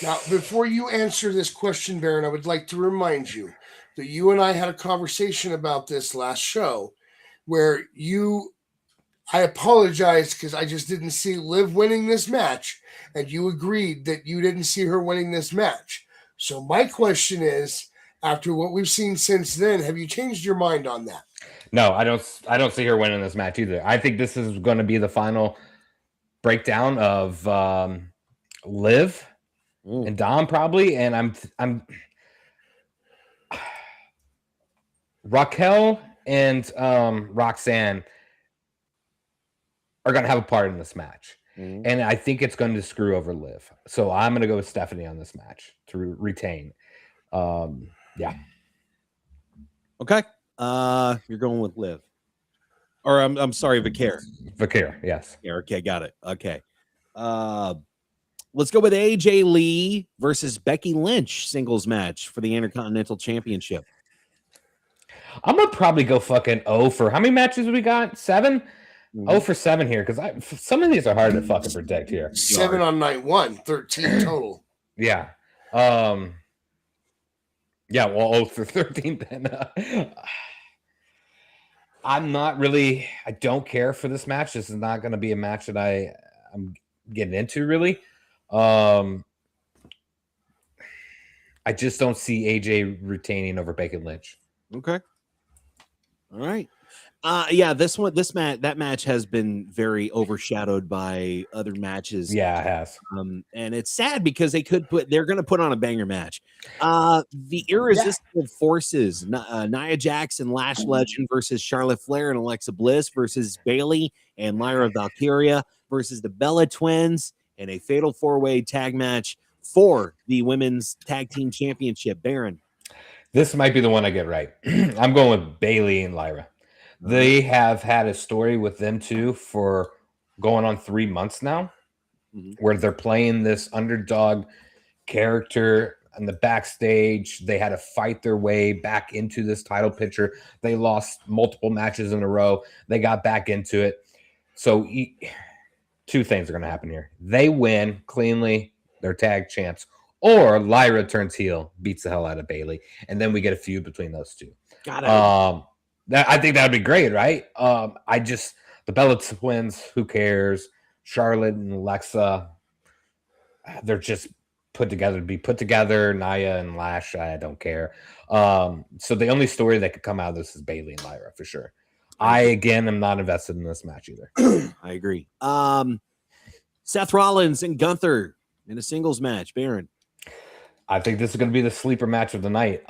Now, before you answer this question, Baron, I would like to remind you that you and I had a conversation about this last show where I apologized because I just didn't see Liv winning this match, and you agreed that you didn't see her winning this match. So my question is, after what we've seen since then, have you changed your mind on that? No, I don't see her winning this match either. I think this is going to be the final breakdown of Liv and Dom probably, and I'm Raquel and Roxanne are going to have a part in this match. And I think it's going to screw over Liv. So I'm going to go with Stephanie on this match to retain. Yeah. Okay. You're going with Liv. Or I'm sorry, Vaquer. Vaquer, yes. Yeah, okay, got it. Okay. Let's go with AJ Lee versus Becky Lynch singles match for the Intercontinental Championship. I'm gonna probably go fucking 0 for how many matches we got? 7? 0 for 7 here, because some of these are hard to fucking predict here. 7 on night 1, 13 total. Yeah. Yeah, well, 0 for 13 then. I'm not really, I don't care for this match. This is not going to be a match that I'm getting into, really. I just don't see AJ retaining over Becky Lynch. Okay. All right. Yeah, that match has been very overshadowed by other matches. Yeah, it has. And it's sad because they're going to put on a banger match. The Irresistible Forces, Nia Jax and Lash Legend versus Charlotte Flair and Alexa Bliss versus Bayley and Lyra Valkyria versus the Bella Twins in a fatal 4-way tag match for the Women's Tag Team Championship. Baron. This might be the one I get right. I'm going with Bayley and Lyra. They have had a story with them too for going on 3 months now, where they're playing this underdog character in the backstage. They had to fight their way back into this title picture. They lost multiple matches in a row. They got back into it. So 2 things are going to happen here. They win cleanly, they're tag champs, or Lyra turns heel, beats the hell out of Bayley, and then we get a feud between those 2. Got it. I think that would be great, right? The Bella Twins, who cares? Charlotte and Alexa, they're just put together to be put together. Nia and Lash, I don't care. So the only story that could come out of this is Bayley and Lyra for sure. I, again, am not invested in this match either. I agree. Seth Rollins and Gunther in a singles match. Baron. I think this is going to be the sleeper match of the night.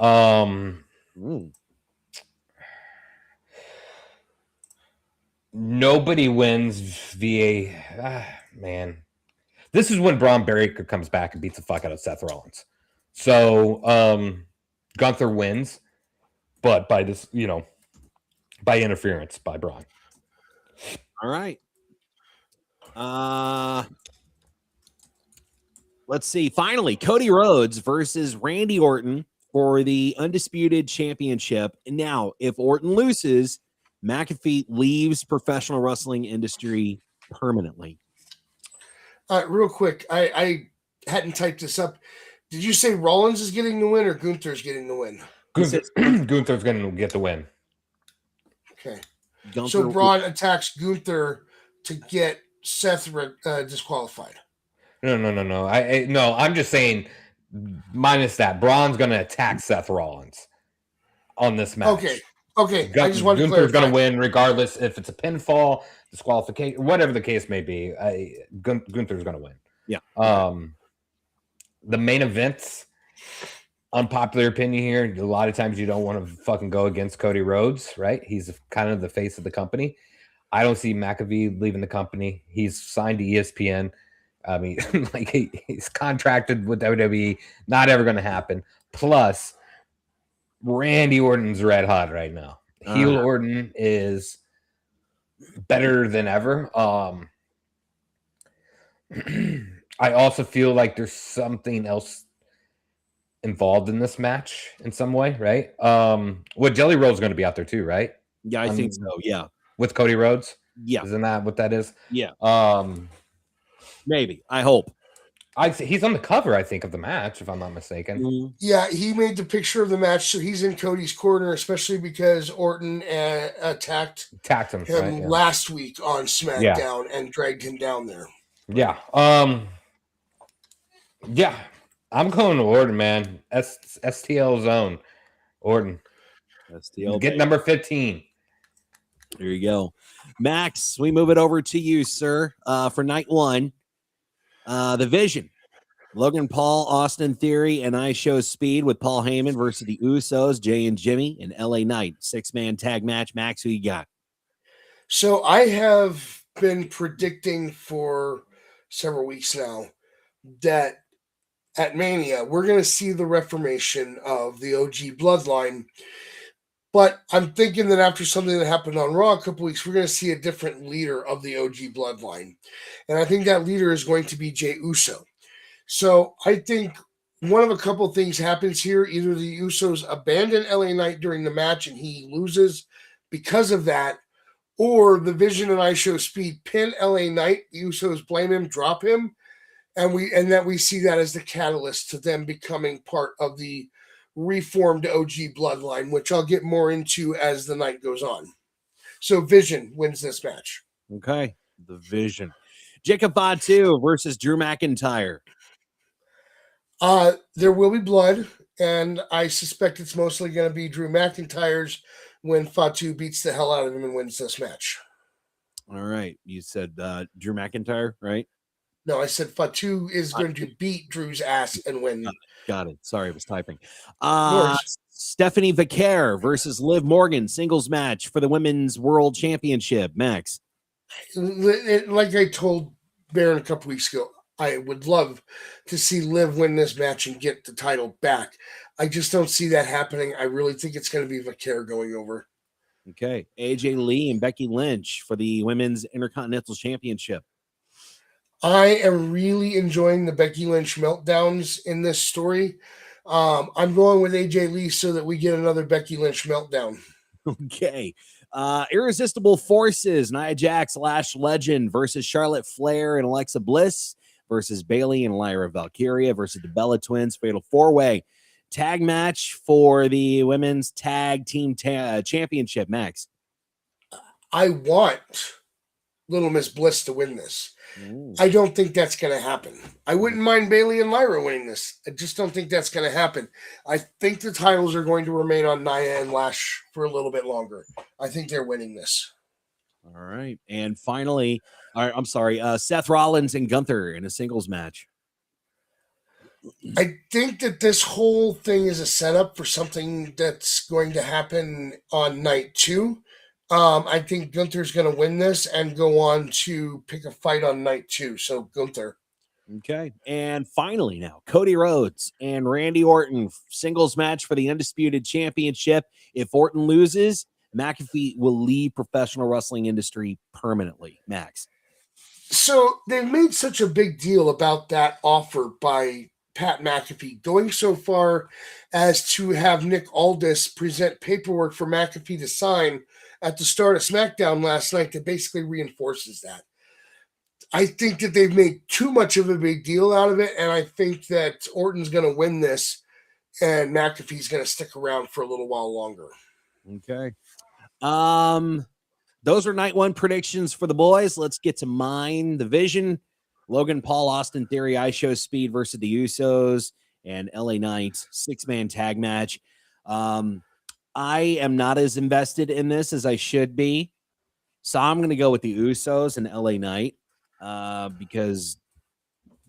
Nobody wins via man. This is when Braun Breaker comes back and beats the fuck out of Seth Rollins. So Gunther wins, but by this, by interference by Braun. All right. Let's see. Finally, Cody Rhodes versus Randy Orton for the Undisputed Championship. Now, if Orton loses, McAfee leaves professional wrestling industry permanently. Real quick, I hadn't typed this up. Did you say Rollins is getting the win or Gunther's getting the win? Gunther's going to get the win. Okay. Gunther, so Braun attacks Gunther to get Seth disqualified. No. No, I'm just saying, minus that, Braun's going to attack Seth Rollins on this match. Okay. I just wanted to Gunther's clarify. going to win regardless if it's a pinfall, disqualification, whatever the case may be. Gunther's going to win. Yeah. The main events, unpopular opinion here. A lot of times you don't want to fucking go against Cody Rhodes, right? He's kind of the face of the company. I don't see McAfee leaving the company. He's signed to ESPN. I mean, like he's contracted with WWE. Not ever going to happen. Plus, Randy Orton's red hot right now. Heel Orton is better than ever. I also feel like there's something else involved in this match in some way, right? Well, Jelly Roll's going to be out there too, right? Yeah, I think so. Yeah, with Cody Rhodes. Yeah, isn't that what that is? Yeah. Maybe. I hope. He's on the cover, I think, of the match, if I'm not mistaken. Mm-hmm. Yeah, he made the picture of the match, so he's in Cody's corner, especially because Orton attacked him right, yeah. last week on SmackDown and dragged him down there. Yeah. Yeah. I'm going to Orton, man. STL zone. Orton. STL. Get number 15. There you go. Max, we move it over to you, sir, for night one. The Vision. Logan Paul, Austin Theory, and I Show Speed with Paul Heyman versus the Usos, Jay and Jimmy, and LA Knight. 6-man tag match. Max, who you got? So I have been predicting for several weeks now that at Mania, we're going to see the reformation of the OG bloodline. But I'm thinking that after something that happened on Raw a couple weeks, we're going to see a different leader of the OG bloodline. And I think that leader is going to be Jey Uso. So I think one of a couple things happens here. Either the Usos abandon LA Knight during the match and he loses because of that, or the Vision and I Show Speed pin LA Knight, the Usos blame him, drop him, and that we see that as the catalyst to them becoming part of the reformed OG bloodline, which I'll get more into as the night goes on. So Vision wins this match. Okay, the Vision. Jacob Fatu versus Drew McIntyre. There will be blood, and I suspect it's mostly going to be Drew McIntyre's when Fatu beats the hell out of him and wins this match. All right. You said Drew McIntyre, right? No, I said Fatu is going to beat Drew's ass and win. Got it. Sorry, I was typing. Stephanie Vicaire versus Liv Morgan, singles match for the Women's World Championship. Max. Like I told Baron a couple weeks ago, I would love to see Liv win this match and get the title back. I just don't see that happening. I really think it's going to be Vicaire going over. Okay. AJ Lee and Becky Lynch for the Women's Intercontinental Championship. I am really enjoying the Becky Lynch meltdowns in this story. I'm going with AJ Lee so that we get another Becky Lynch meltdown. Okay. Irresistible Forces, Nia Jax, Lash Legend versus Charlotte Flair and Alexa Bliss versus Bayley and Lyra Valkyria versus the Bella Twins. Fatal 4-way tag match for the Women's Tag Team Championship. Max. I want Little Miss Bliss to win this. I don't think that's going to happen. I wouldn't mind Bayley and Lyra winning this. I just don't think that's going to happen. I think the titles are going to remain on Nia and Lash for a little bit longer. I think they're winning this. All right. And finally, Seth Rollins and Gunther in a singles match. I think that this whole thing is a setup for something that's going to happen on night 2. I think Gunther's going to win this and go on to pick a fight on night 2. So Gunther. Okay. And finally now, Cody Rhodes and Randy Orton singles match for the Undisputed Championship. If Orton loses, McAfee will leave professional wrestling industry permanently. Max. So they've made such a big deal about that offer by Pat McAfee, going so far as to have Nick Aldis present paperwork for McAfee to sign at the start of SmackDown last night that basically reinforces that. I think that they've made too much of a big deal out of it, and I think that Orton's going to win this, and McAfee's going to stick around for a little while longer. Okay. those are night one predictions for the boys. Let's get to mine. The Vision, Logan Paul, Austin Theory, I Show Speed versus the Usos, and LA Knight 6-man tag match. I am not as invested in this as I should be. So I'm going to go with the Usos and LA Knight because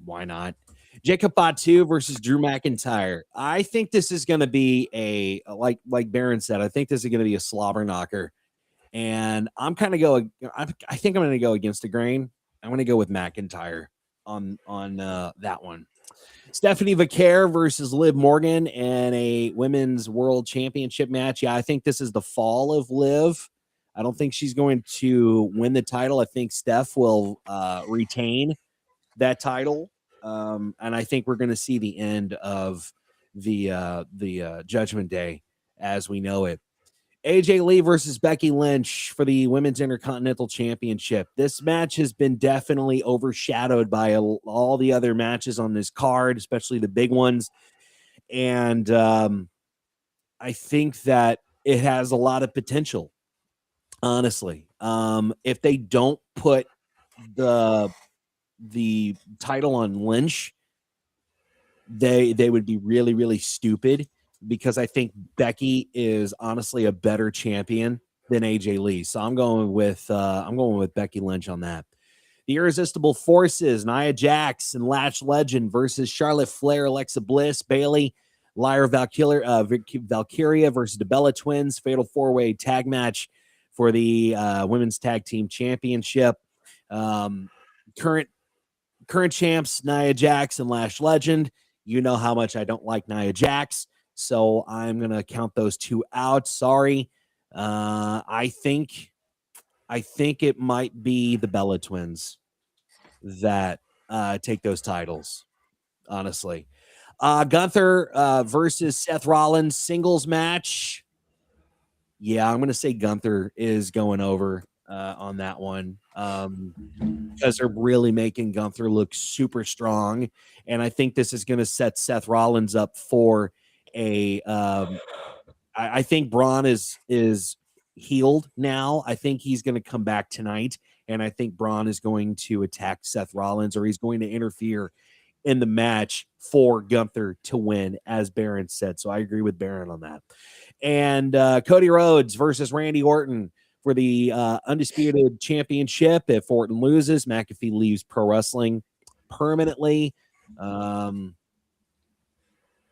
why not? Jacob Fatu versus Drew McIntyre. I think this is going to be like Baron said, I think this is going to be a slobber knocker. And I'm kind of going, I think I'm going to go against the grain. I'm going to go with McIntyre on that one. Stephanie Vaquer versus Liv Morgan in a women's world championship match. Yeah, I think this is the fall of Liv. I don't think she's going to win the title. I think Steph will retain that title. And I think we're going to see the end of the Judgment Day as we know it. AJ Lee versus Becky Lynch for the Women's Intercontinental Championship. This match has been definitely overshadowed by all the other matches on this card, especially the big ones. And I think that it has a lot of potential, honestly. If they don't put the title on Lynch, they would be really, really stupid. Because I think Becky is honestly a better champion than AJ Lee. So I'm going with Becky Lynch on that. The Irresistible Forces, Nia Jax and Lash Legend versus Charlotte Flair, Alexa Bliss, Bayley, Lyra Valkyria versus the Bella Twins, fatal 4-way tag match for the Women's Tag Team Championship. Current champs, Nia Jax and Lash Legend. You know how much I don't like Nia Jax. So I'm going to count those two out. Sorry. I think it might be the Bella Twins that take those titles, honestly. Gunther versus Seth Rollins singles match. Yeah, I'm going to say Gunther is going over on that one because they're really making Gunther look super strong. And I think this is going to set Seth Rollins up for I think Braun is healed now. I think he's going to come back tonight, and I think Braun is going to attack Seth Rollins, or he's going to interfere in the match for Gunther to win, as Baron said. So I agree with Baron on that. And Cody Rhodes versus Randy Orton for the Undisputed Championship. If Orton loses, McAfee leaves pro wrestling permanently.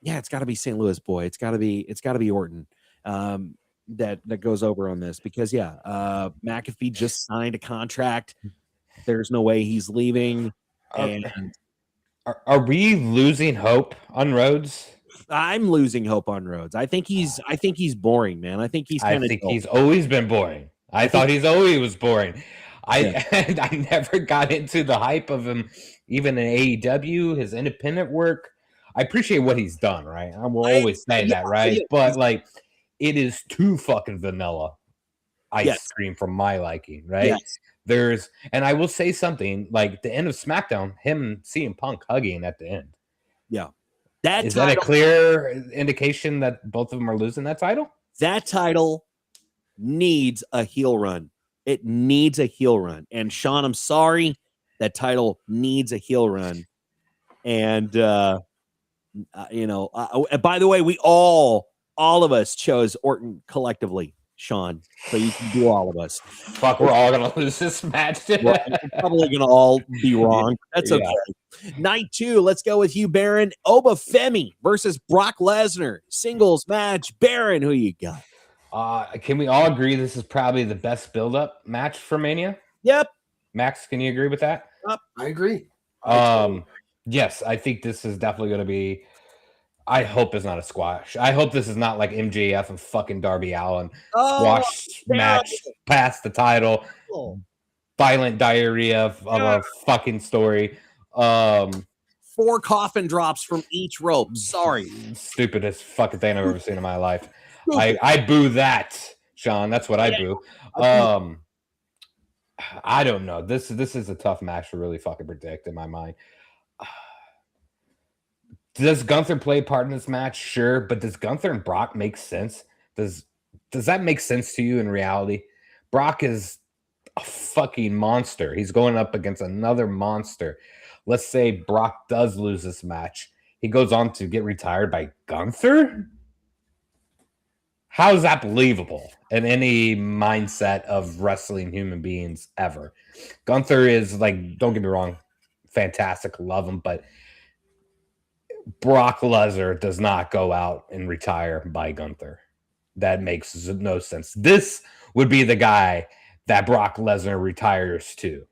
Yeah, it's got to be St. Louis boy. It's got to be Orton that goes over on this because McAfee just signed a contract. There's no way he's leaving. And are we losing hope on Rhodes? I'm losing hope on Rhodes. I think he's boring, man. I think he's he's always been boring. I thought he's always was boring. I never got into the hype of him, even in AEW, his independent work. I appreciate what he's done, right? I will always say that, right? Yeah. But like, it is too fucking vanilla ice cream for my liking, right? Yes. And I will say something like the end of SmackDown, him CM Punk hugging at the end. Yeah. Is that a clear indication that both of them are losing that title? That title needs a heel run. It needs a heel run. And Sean, I'm sorry, that title needs a heel run. And, by the way, we all of us chose Orton collectively, Sean. So you can do all of us. Fuck, we're all gonna lose this match. We're probably gonna all be wrong. That's okay. Night 2, let's go with you, Baron. Oba Femi versus Brock Lesnar. Singles match. Baron, who you got? Can we all agree this is probably the best build-up match for Mania? Yep. Max, can you agree with that? Yep. I agree. Yes, I think this is definitely going to be. I hope it's not a squash. I hope this is not like MJF and fucking Darby Allin squash match past the title. Violent diarrhea of a fucking story. 4 coffin drops from each rope. Sorry. Stupidest fucking thing I've ever seen in my life. I boo that, Sean. That's what I boo. I don't know. This is a tough match to really fucking predict in my mind. Does Gunther play a part in this match? Sure, but does Gunther and Brock make sense? Does that make sense to you in reality? Brock is a fucking monster. He's going up against another monster. Let's say Brock does lose this match. He goes on to get retired by Gunther? How is that believable in any mindset of wrestling human beings ever? Gunther is like, don't get me wrong, fantastic, love him, but Brock Lesnar does not go out and retire by Gunther. That makes no sense. This would be the guy that Brock Lesnar retires to,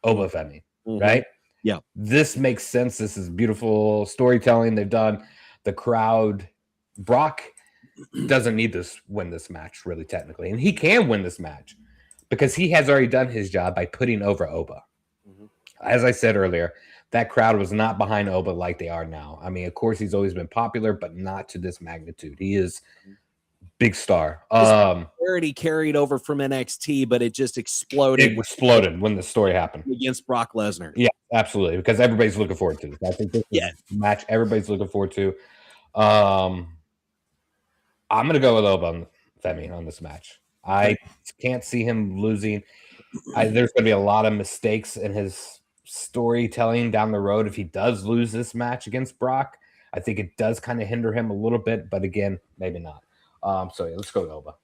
Obafemi, right? Yeah. This makes sense. This is beautiful storytelling they've done. The crowd, Brock doesn't need to win this match, really, technically. And he can win this match because he has already done his job by putting over Oba. As I said earlier, that crowd was not behind Oba like they are now. I mean, of course, he's always been popular, but not to this magnitude. He is big star. Already carried over from NXT, but it just exploded. It exploded when the story happened against Brock Lesnar. Yeah, absolutely, because everybody's looking forward to this. I think this is a match everybody's looking forward to. I'm gonna go with Obafemi on this match. I can't see him losing. There's gonna be a lot of mistakes in his storytelling down the road if he does lose this match against Brock. I think it does kind of hinder him a little bit, but again, maybe not. So yeah, let's go with Oba.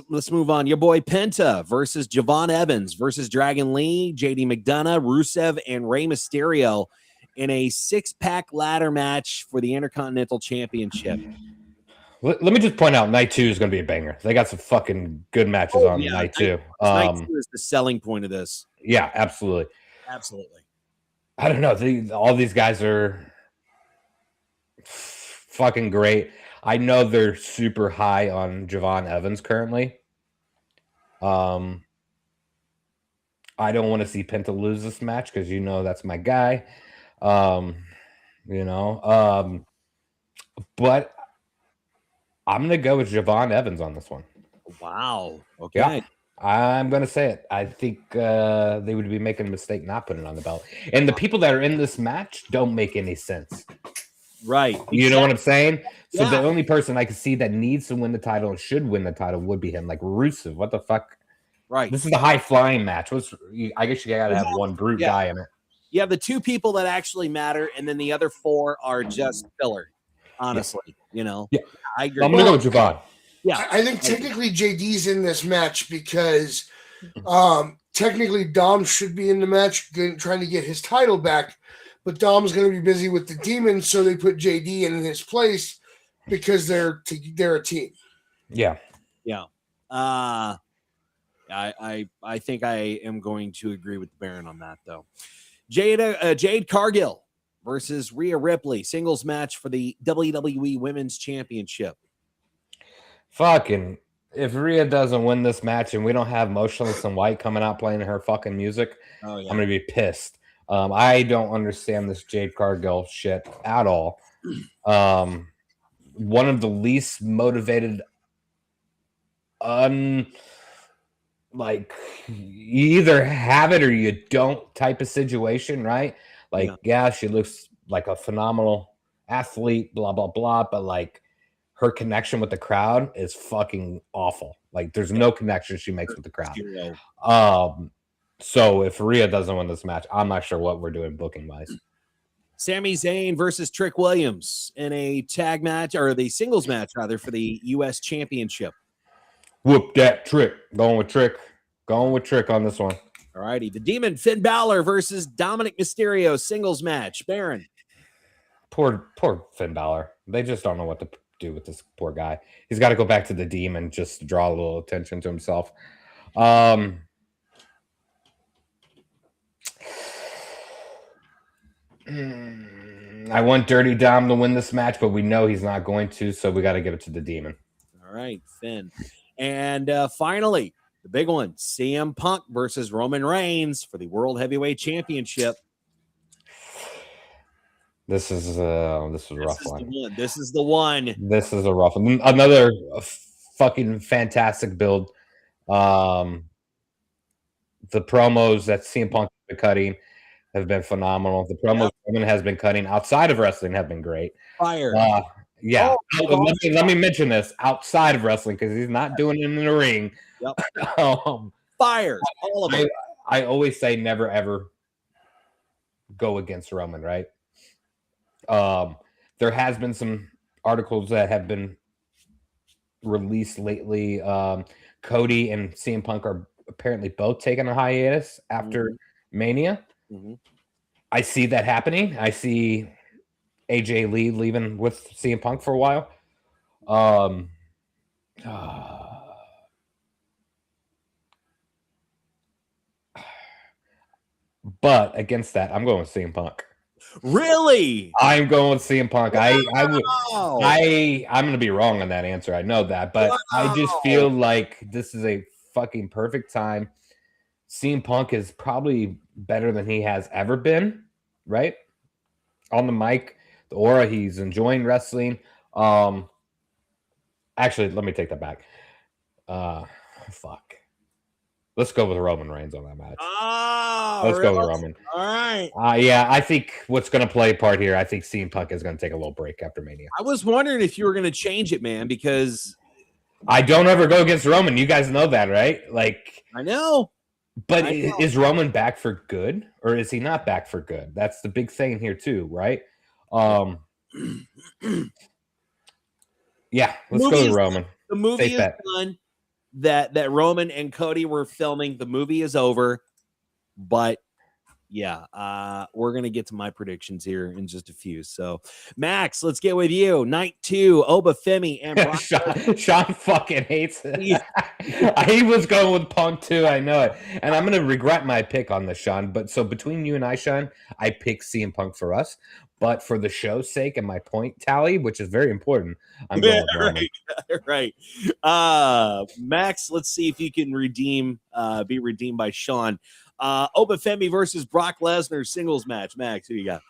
Let's move on. Your boy Penta versus Javon Evans versus Dragon Lee, JD McDonough, Rusev, and Rey Mysterio in a 6-pack ladder match for the Intercontinental Championship. Let me just point out, night 2 is going to be a banger. They got some fucking good matches on night 2. Night 2 is the selling point of this. Yeah, absolutely. Absolutely. I don't know. All these guys are fucking great. I know they're super high on Javon Evans currently. I don't want to see Penta lose this match because that's my guy. But I'm gonna go with Javon Evans on this one. Wow. Okay. Yeah, I'm gonna say it. I think they would be making a mistake not putting it on the belt. And the people that are in this match don't make any sense. Right. You know what I'm saying? So Yeah. the only person I can see that needs to win the title and should win the title would be him. Like Rusev. What the fuck? Right. This is a high flying match. I guess you gotta have one brute guy in it. You have the 2 people that actually matter, and then the other 4 are just filler. Honestly, Yeah. I agree. I'm gonna go with Javon. Yeah, I think technically JD's in this match because technically Dom should be in the match trying to get his title back, but Dom's going to be busy with the Demon, so they put JD in his place because they're a team. Yeah. Yeah. I think I am going to agree with the Baron on that, though. Jade Cargill versus Rhea Ripley, singles match for the WWE Women's Championship. Fucking, if Rhea doesn't win this match and we don't have Motionless in White coming out playing her fucking music, I'm gonna be pissed. I don't understand this Jade Cargill shit at all. One of the least motivated, like you either have it or you don't type of situation, right? Like, yeah, she looks like a phenomenal athlete, blah, blah, blah. But like her connection with the crowd is fucking awful. Like there's no connection she makes with the crowd. So if Rhea doesn't win this match, I'm not sure what we're doing booking wise. Sami Zayn versus Trick Williams in a tag match, or the singles match rather, for the U.S. Championship. Whoop that Trick. Going with Trick on this one. All righty. The Demon Finn Balor versus Dominic Mysterio singles match. Baron. Poor Finn Balor. They just don't know what to do with this poor guy. He's got to go back to the Demon just to draw a little attention to himself. I want Dirty Dom to win this match, but we know he's not going to, so we got to give it to the Demon. All right, Finn. And finally, the big one, CM Punk versus Roman Reigns for the World Heavyweight Championship. This is a rough one. This is the one. This is a rough one. Another fucking fantastic build. The promos that CM Punk has been cutting have been phenomenal. The promos Roman has been cutting outside of wrestling have been great. Fire. Let me mention this outside of wrestling because he's not doing it in the ring. Yep. Um, Fires. All of them. I always say never ever go against Roman, right? There has been some articles that have been released lately. Cody and CM Punk are apparently both taking a hiatus after Mania. Mm-hmm. I see that happening. I see AJ Lee leaving with CM Punk for a while. But against that, I'm going with CM Punk. Really? I'm going with CM Punk. Wow. I'm going to be wrong on that answer. I know that, but I just feel like this is a fucking perfect time. CM Punk is probably better than he has ever been, right? On the mic, the aura, he's enjoying wrestling. Actually, let me take that back. Fuck. Let's go with Roman Reigns on that match. Let's go with Roman. All right. Yeah, I think what's going to play a part here, I think CM Punk is going to take a little break after Mania. I was wondering if you were going to change it, man, because I don't ever go against Roman. You guys know that, right? Like, I know. But is Roman back for good, or is he not back for good? That's the big thing here too, right? Yeah, let's go with Roman. The movie is done. That Roman and Cody were filming. The movie is over, but yeah, we're gonna get to my predictions here in just a few. So, Max, let's get with you. Night 2, Oba Femi and Brock. Sean fucking hates it. He was going with Punk too. I know it, and I'm gonna regret my pick on this, Sean. But so between you and I, Sean, I pick CM Punk for us. But for the show's sake and my point tally, which is very important, I'm going with Roman. Right. Max, let's see if you can be redeemed by Sean. Oba Femi versus Brock Lesnar singles match. Max, who you got?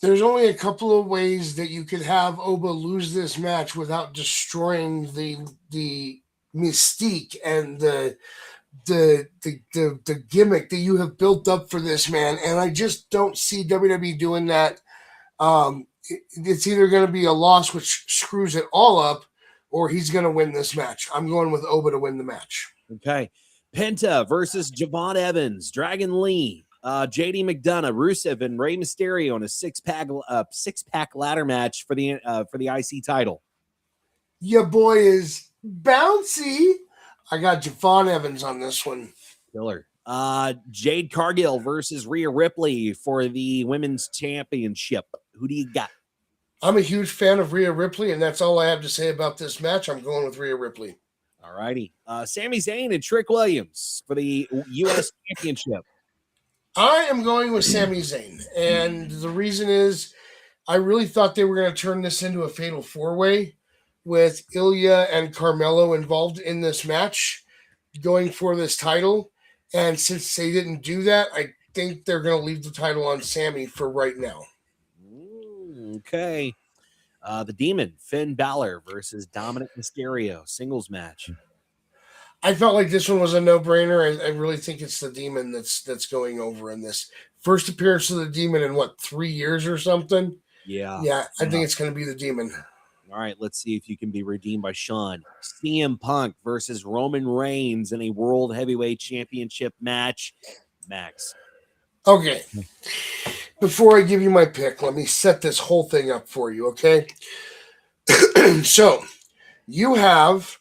There's only a couple of ways that you could have Oba lose this match without destroying the mystique and the gimmick that you have built up for this man. And I just don't see WWE doing that. It's either going to be a loss, which screws it all up, or he's going to win this match. I'm going with Oba to win the match. Okay. Penta versus Javon Evans, Dragon Lee, JD McDonough, Rusev, and Rey Mysterio in a six-pack ladder match for the IC title. Your boy is bouncy. I got Javon Evans on this one. Killer. Jade Cargill versus Rhea Ripley for the women's championship. Who do you got? I'm a huge fan of Rhea Ripley, and that's all I have to say about this match. I'm going with Rhea Ripley. All righty. Sami Zayn and Trick Williams for the U.S. championship. I am going with Sami Zayn, and the reason is I really thought they were going to turn this into a fatal four-way with Ilya and Carmelo involved in this match going for this title. And since they didn't do that, I think they're going to leave the title on Sammy for right now. Okay. The Demon, Finn Balor versus Dominic Mysterio, singles match. I felt like this one was a no-brainer. I really think it's the Demon that's going over in this. First appearance of the Demon in, 3 years or something? Yeah. Yeah, I think it's going to be the Demon. All right, let's see if you can be redeemed by Sean. CM Punk versus Roman Reigns in a World Heavyweight Championship match. Max. Okay. Before I give you my pick, let me set this whole thing up for you, okay? So, you have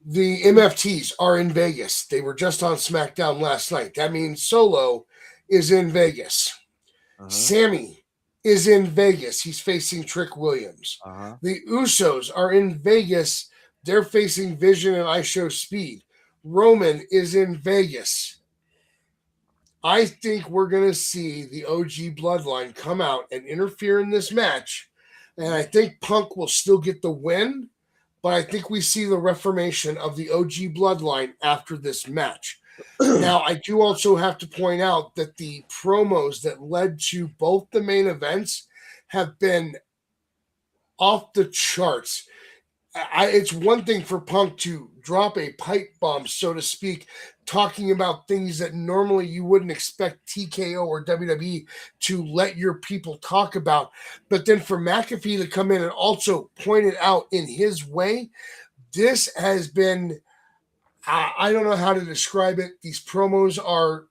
the MFTs are in Vegas. They were just on SmackDown last night. That means Solo is in Vegas. Sammy is in Vegas. He's facing Trick Williams. The Usos are in Vegas. They're facing Vision and I Show Speed. Roman is in Vegas. I think we're going to see the OG Bloodline come out and interfere in this match. And I think Punk will still get the win. But I think we see the reformation of the OG Bloodline after this match. Now, I do also have to point out that the promos that led to both the main events have been off the charts. It's one thing for Punk to drop a pipe bomb, so to speak, talking about things that normally you wouldn't expect TKO or WWE to let your people talk about. But then for McAfee to come in and also point it out in his way, this has been I don't know how to describe it. These promos are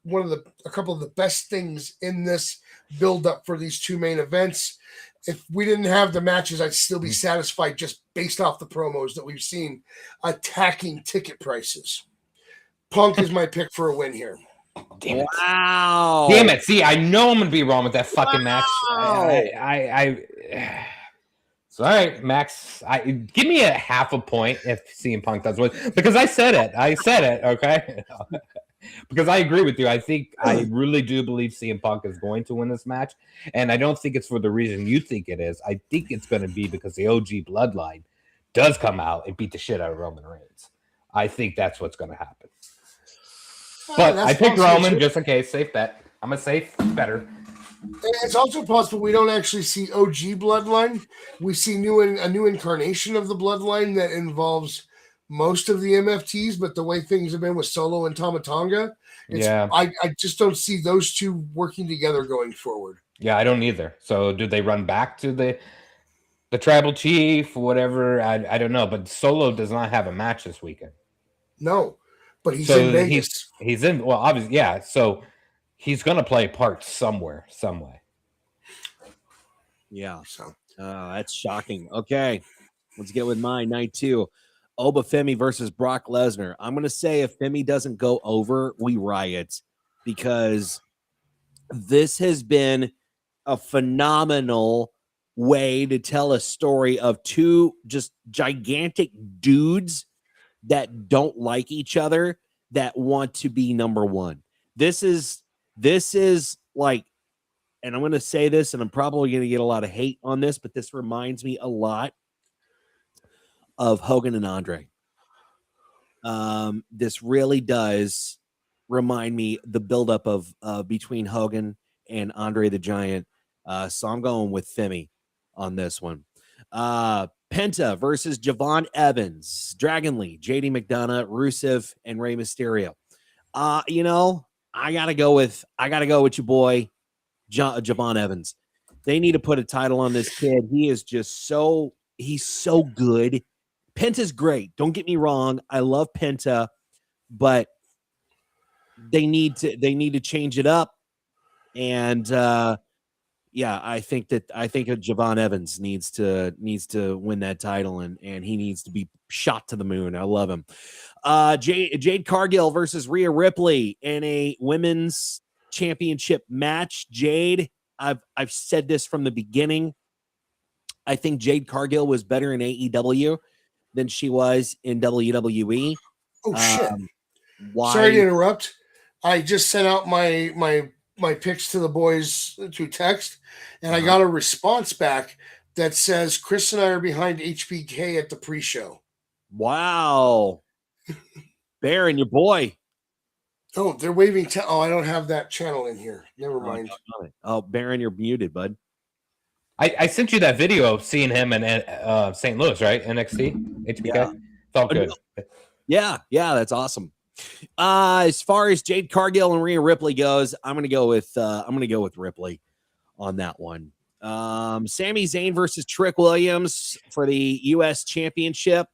a couple of the best things in this build up for these two main events. If we didn't have the matches, I'd still be satisfied just based off the promos that we've seen attacking ticket prices. Punk is my pick for a win here. Damn it. Wow. Damn it. See, I know I'm going to be wrong with that fucking match. So, all right, Max, give me a half a point if CM Punk does win. Because I said it, okay? Because I agree with you. I really do believe CM Punk is going to win this match. And I don't think it's for the reason you think it is. I think it's going to be because the OG bloodline does come out and beat the shit out of Roman Reigns. I think that's what's going to happen. But I picked Roman just in case. Safe bet. I'm a safe better. It's also possible we don't actually see OG bloodline. We see a new incarnation of the bloodline that involves most of the MFTs, but the way things have been with Solo and Tama Tonga, I just don't see those two working together going forward. Yeah, I don't either. So do they run back to the tribal chief or whatever? I don't know. But Solo does not have a match this weekend. No, but he's in Vegas. He's in, well, obviously, yeah. So he's going to play a part somewhere, some way. Yeah. That's shocking. Okay. Let's get with mine. Night 2. Oba Femi versus Brock Lesnar. I'm going to say if Femi doesn't go over, we riot, because this has been a phenomenal way to tell a story of two just gigantic dudes that don't like each other that want to be number one. This is like, and I'm going to say this, and I'm probably going to get a lot of hate on this, but this reminds me a lot of Hogan and Andre. This really does remind me the buildup of between Hogan and Andre the Giant. So I'm going with Femi on this one. Penta versus Javon Evans, Dragon Lee, JD McDonough, Rusev, and Rey Mysterio. I gotta go with your boy Javon Evans. They need to put a title on this kid. He is just he's so good. Penta's great. Don't get me wrong. I love Penta, but they need to change it up. And I think Javon Evans needs to win that title, and he needs to be shot to the moon. I love him. Jade Cargill versus Rhea Ripley in a women's championship match. Jade, I've said this from the beginning. I think Jade Cargill was better in AEW than she was in WWE. Oh shit! Why? Sorry to interrupt. I just sent out my picks to the boys through text, and I got a response back that says Chris and I are behind HBK at the pre-show. Wow. Baron, your boy. Oh, they're waving. I don't have that channel in here. Never mind. Oh, Baron, you're muted, bud. I sent you that video of seeing him in St. Louis, right? NXT, HBK. Yeah. Felt good. Yeah, that's awesome. As far as Jade Cargill and Rhea Ripley goes, I'm gonna go with Ripley on that one. Sami Zayn versus Trick Williams for the U.S. Championship.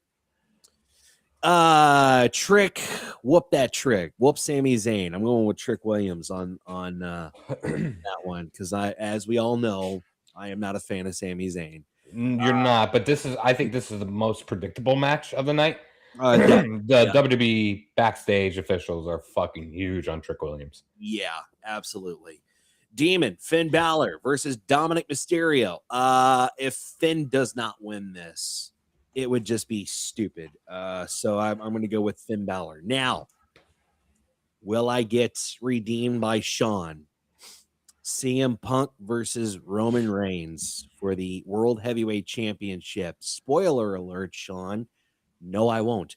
Trick, whoop Sami Zayn. I'm going with Trick Williams on that one, because as we all know, I am not a fan of Sami Zayn. You're not, but I think this is the most predictable match of the night. The WWE backstage officials are fucking huge on Trick Williams. Yeah, absolutely. Demon Finn Balor versus Dominic Mysterio. If Finn does not win this, it would just be stupid. So I'm going to go with Finn Balor. Now, will I get redeemed by Sean? CM Punk versus Roman Reigns for the World Heavyweight Championship. Spoiler alert, Sean. No, I won't.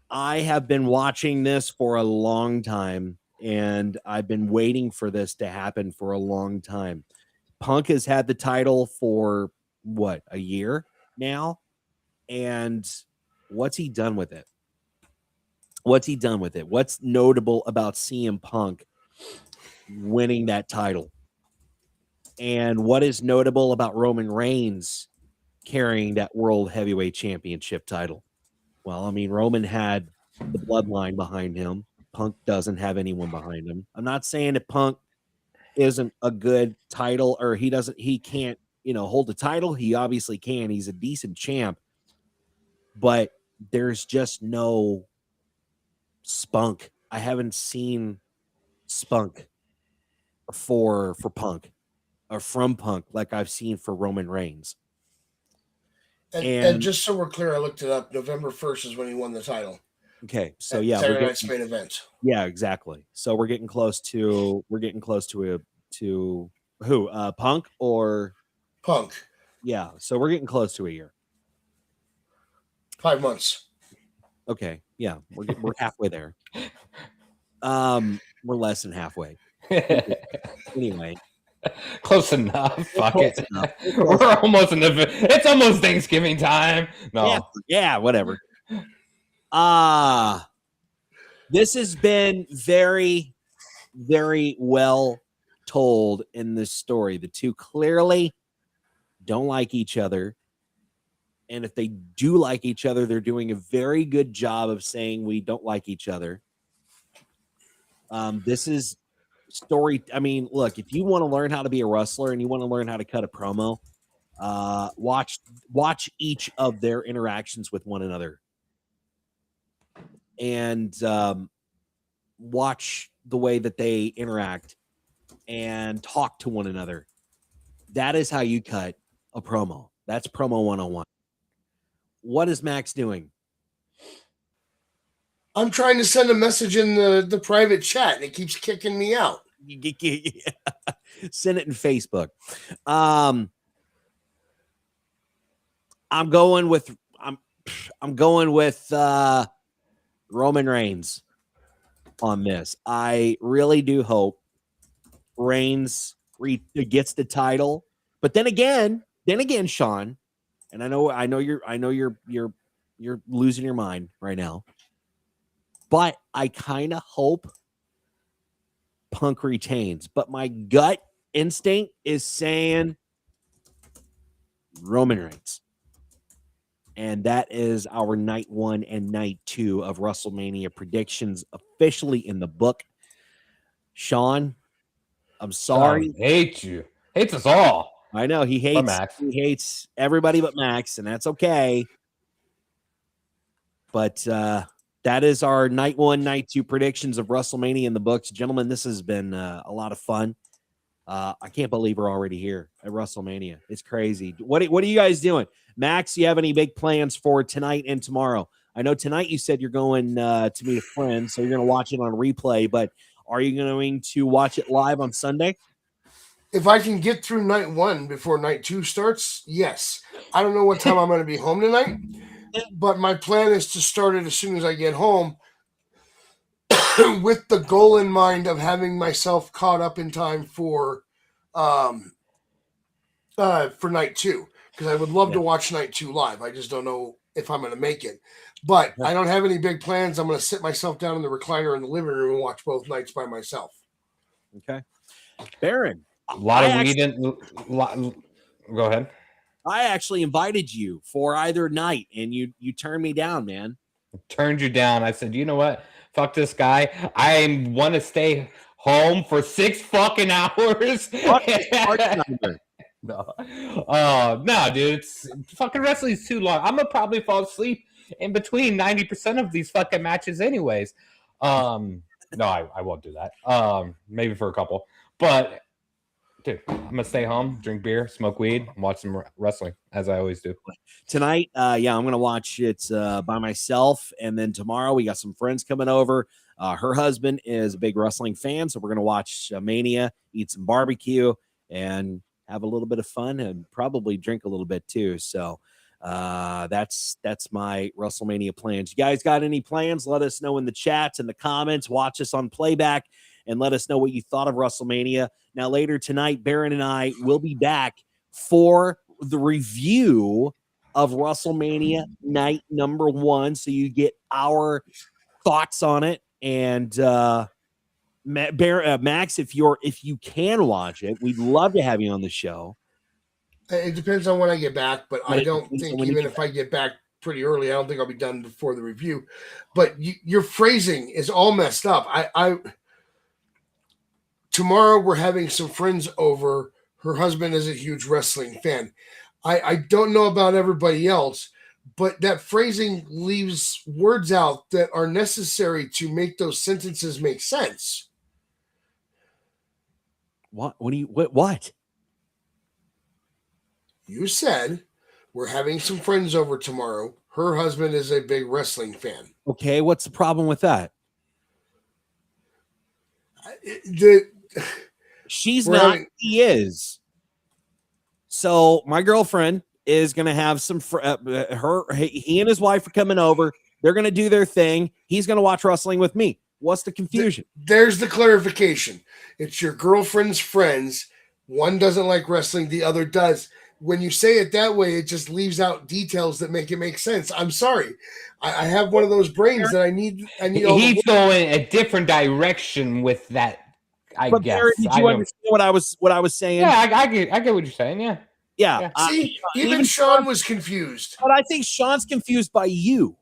I have been watching this for a long time, and I've been waiting for this to happen for a long time. Punk has had the title for, a year now? And what's he done with it? What's notable about CM Punk winning that title? And what is notable about Roman Reigns carrying that World Heavyweight Championship title? Well, I mean, Roman had the bloodline behind him. Punk doesn't have anyone behind him. I'm not saying that Punk isn't a good title, or he can't, hold the title. He obviously can. He's a decent champ, but there's just no spunk. I haven't seen spunk for Punk or from Punk like I've seen for Roman Reigns. And just so we're clear, I looked it up. November 1st is when he won the title. Okay, so yeah, Saturday Night's main event. Yeah, exactly. So we're getting close to who? Punk or Punk? Yeah, so we're getting close to a year. 5 months. Okay, yeah, we're halfway there. We're less than halfway. Anyway, close enough. Fuck it. We're almost in it's almost Thanksgiving time. No. Yeah, whatever. This has been very, very well told in this story. The two clearly don't like each other. And if they do like each other, they're doing a very good job of saying we don't like each other. This is story. I mean, look, if you want to learn how to be a wrestler and you want to learn how to cut a promo, watch each of their interactions with one another. And watch the way that they interact and talk to one another. That is how you cut a promo. That's promo 101. What is Max doing? I'm trying to send a message in the private chat, and it keeps kicking me out. Send it in Facebook. I'm going with Roman Reigns on this. I really do hope Reigns gets the title, but then again, Sean, and I know you're losing your mind right now, but I kind of hope Punk retains. But my gut instinct is saying Roman Reigns. And that is our night 1 and night 2 of WrestleMania predictions officially in the book. Sean, I'm sorry. I hate you. Hates us all. I know he hates everybody but Max, and that's okay. But that is our night 1, night 2 predictions of WrestleMania in the books. Gentlemen, this has been a lot of fun. I can't believe we're already here at WrestleMania. It's crazy. What are you guys doing? Max, do you have any big plans for tonight and tomorrow? I know tonight you said you're going to meet a friend, so you're going to watch it on replay, but are you going to watch it live on Sunday? If I can get through night 1 before night 2 starts, yes. I don't know what time I'm going to be home tonight, but my plan is to start it as soon as I get home with the goal in mind of having myself caught up in time for night 2, because I would love to watch night 2 live. I just don't know if I'm going to make it, but I don't have any big plans. I'm going to sit myself down in the recliner in the living room and watch both nights by myself. Okay. Baron. A lot of weed go ahead. I actually invited you for either night, and you turned me down, man. Turned you down. I said, you know what? Fuck this guy. I want to stay home for 6 fucking hours. No. No, dude. It's fucking wrestling's too long. I'm gonna probably fall asleep in between 90% of these fucking matches anyways. No, I won't do that. Maybe for a couple. But dude, I'm gonna stay home, drink beer, smoke weed, and watch some wrestling as I always do. Tonight, I'm gonna watch it by myself, and then tomorrow we got some friends coming over. Her husband is a big wrestling fan, so we're gonna watch Mania, eat some barbecue, and have a little bit of fun, and probably drink a little bit too. So that's my WrestleMania plans. You guys got any plans? Let us know in the chats and the comments. Watch us on playback and let us know what you thought of WrestleMania. Now, later tonight, Baron and I will be back for the review of WrestleMania night number 1. So you get our thoughts on it. And Max, if you can watch it, we'd love to have you on the show. It depends on when I get back, but I don't think even if I get back pretty early. I don't think I'll be done before the review, but your phrasing is all messed up. Tomorrow we're having some friends over. Her husband is a huge wrestling fan. I don't know about everybody else, but that phrasing leaves words out that are necessary to make those sentences make sense. What do you what? You said we're having some friends over tomorrow. Her husband is a big wrestling fan. Okay, what's the problem with that? She's not. He is. So my girlfriend is going to have some. He and his wife are coming over. They're going to do their thing. He's going to watch wrestling with me. What's the confusion? There's the clarification. It's your girlfriend's friends. One doesn't like wrestling. The other does. When you say it that way, it just leaves out details that make it make sense. I'm sorry. I have one of those brains that I need. He's going a different direction with that. I guess. Barry, did you understand what I was saying? Yeah, I get what you're saying. Yeah. Yeah. See, even Sean was confused. But I think Sean's confused by you.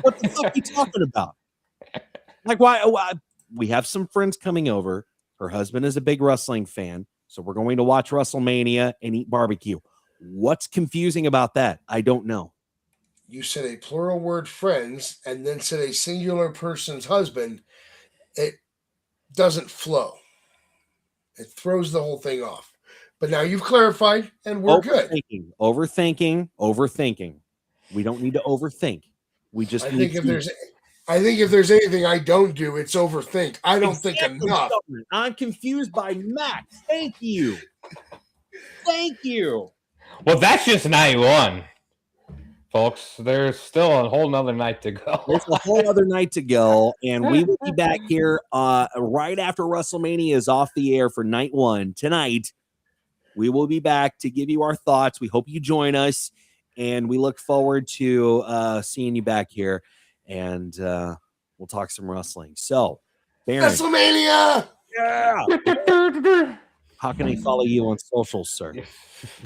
What the fuck are you talking about? Like, why? We have some friends coming over. Her husband is a big wrestling fan, so we're going to watch WrestleMania and eat barbecue. What's confusing about that? I don't know. You said a plural word friends and then said a singular person's husband. It doesn't flow. It throws the whole thing off. But now you've clarified, and we're good. Overthinking. We don't need to overthink. We just. I think if there's anything I don't do, it's overthink. I don't think enough. I'm confused by Max. Thank you. Well, that's just night one, folks. There's still a whole nother night to go. There's a whole other night to go, and we will be back here right after WrestleMania is off the air for night one tonight. We will be back to give you our thoughts. We hope you join us, and we look forward to seeing you back here, and we'll talk some wrestling. So, Baron, WrestleMania! Yeah! How can they follow you on socials, sir?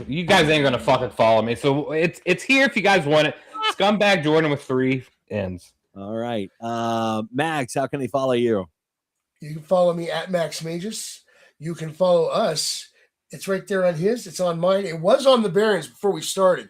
You guys ain't gonna fucking follow me. So it's here if you guys want it. Scumbag Jordan with 3 ends. All right. Max, how can they follow you? You can follow me at Max Magius. You can follow us. It's right there on his. It's on mine. It was on the Barons before we started.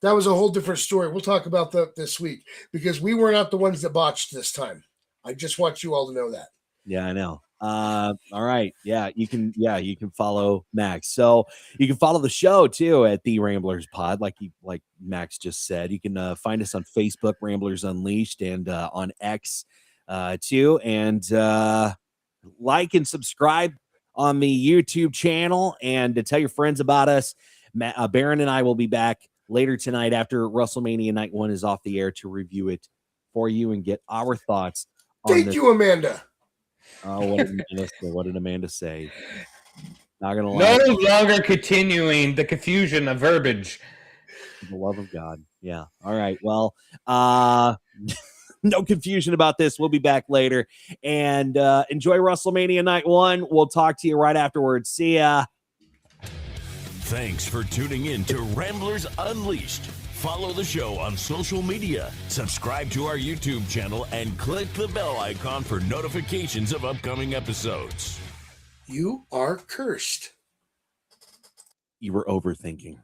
That was a whole different story. We'll talk about that this week because we were not the ones that botched this time. I just want you all to know that. Yeah, I know. All right. Yeah, you can follow Max. So you can follow the show too at the Ramblers Pod, like Max just said. You can find us on Facebook, Ramblers Unleashed, and on X too. And like and subscribe on the YouTube channel, and to tell your friends about us. Baron and I will be back later tonight after WrestleMania Night 1 is off the air to review it for you and get our thoughts. Thank you, Amanda. Oh, what did Amanda say? Not gonna lie. No longer continuing the confusion of verbiage. For the love of God. Yeah. All right. Well, no confusion about this. We'll be back later. And enjoy WrestleMania Night 1. We'll talk to you right afterwards. See ya. Thanks for tuning in to Ramblers Unleashed. Follow the show on social media, subscribe to our YouTube channel, and click the bell icon for notifications of upcoming episodes. You are cursed. You were overthinking.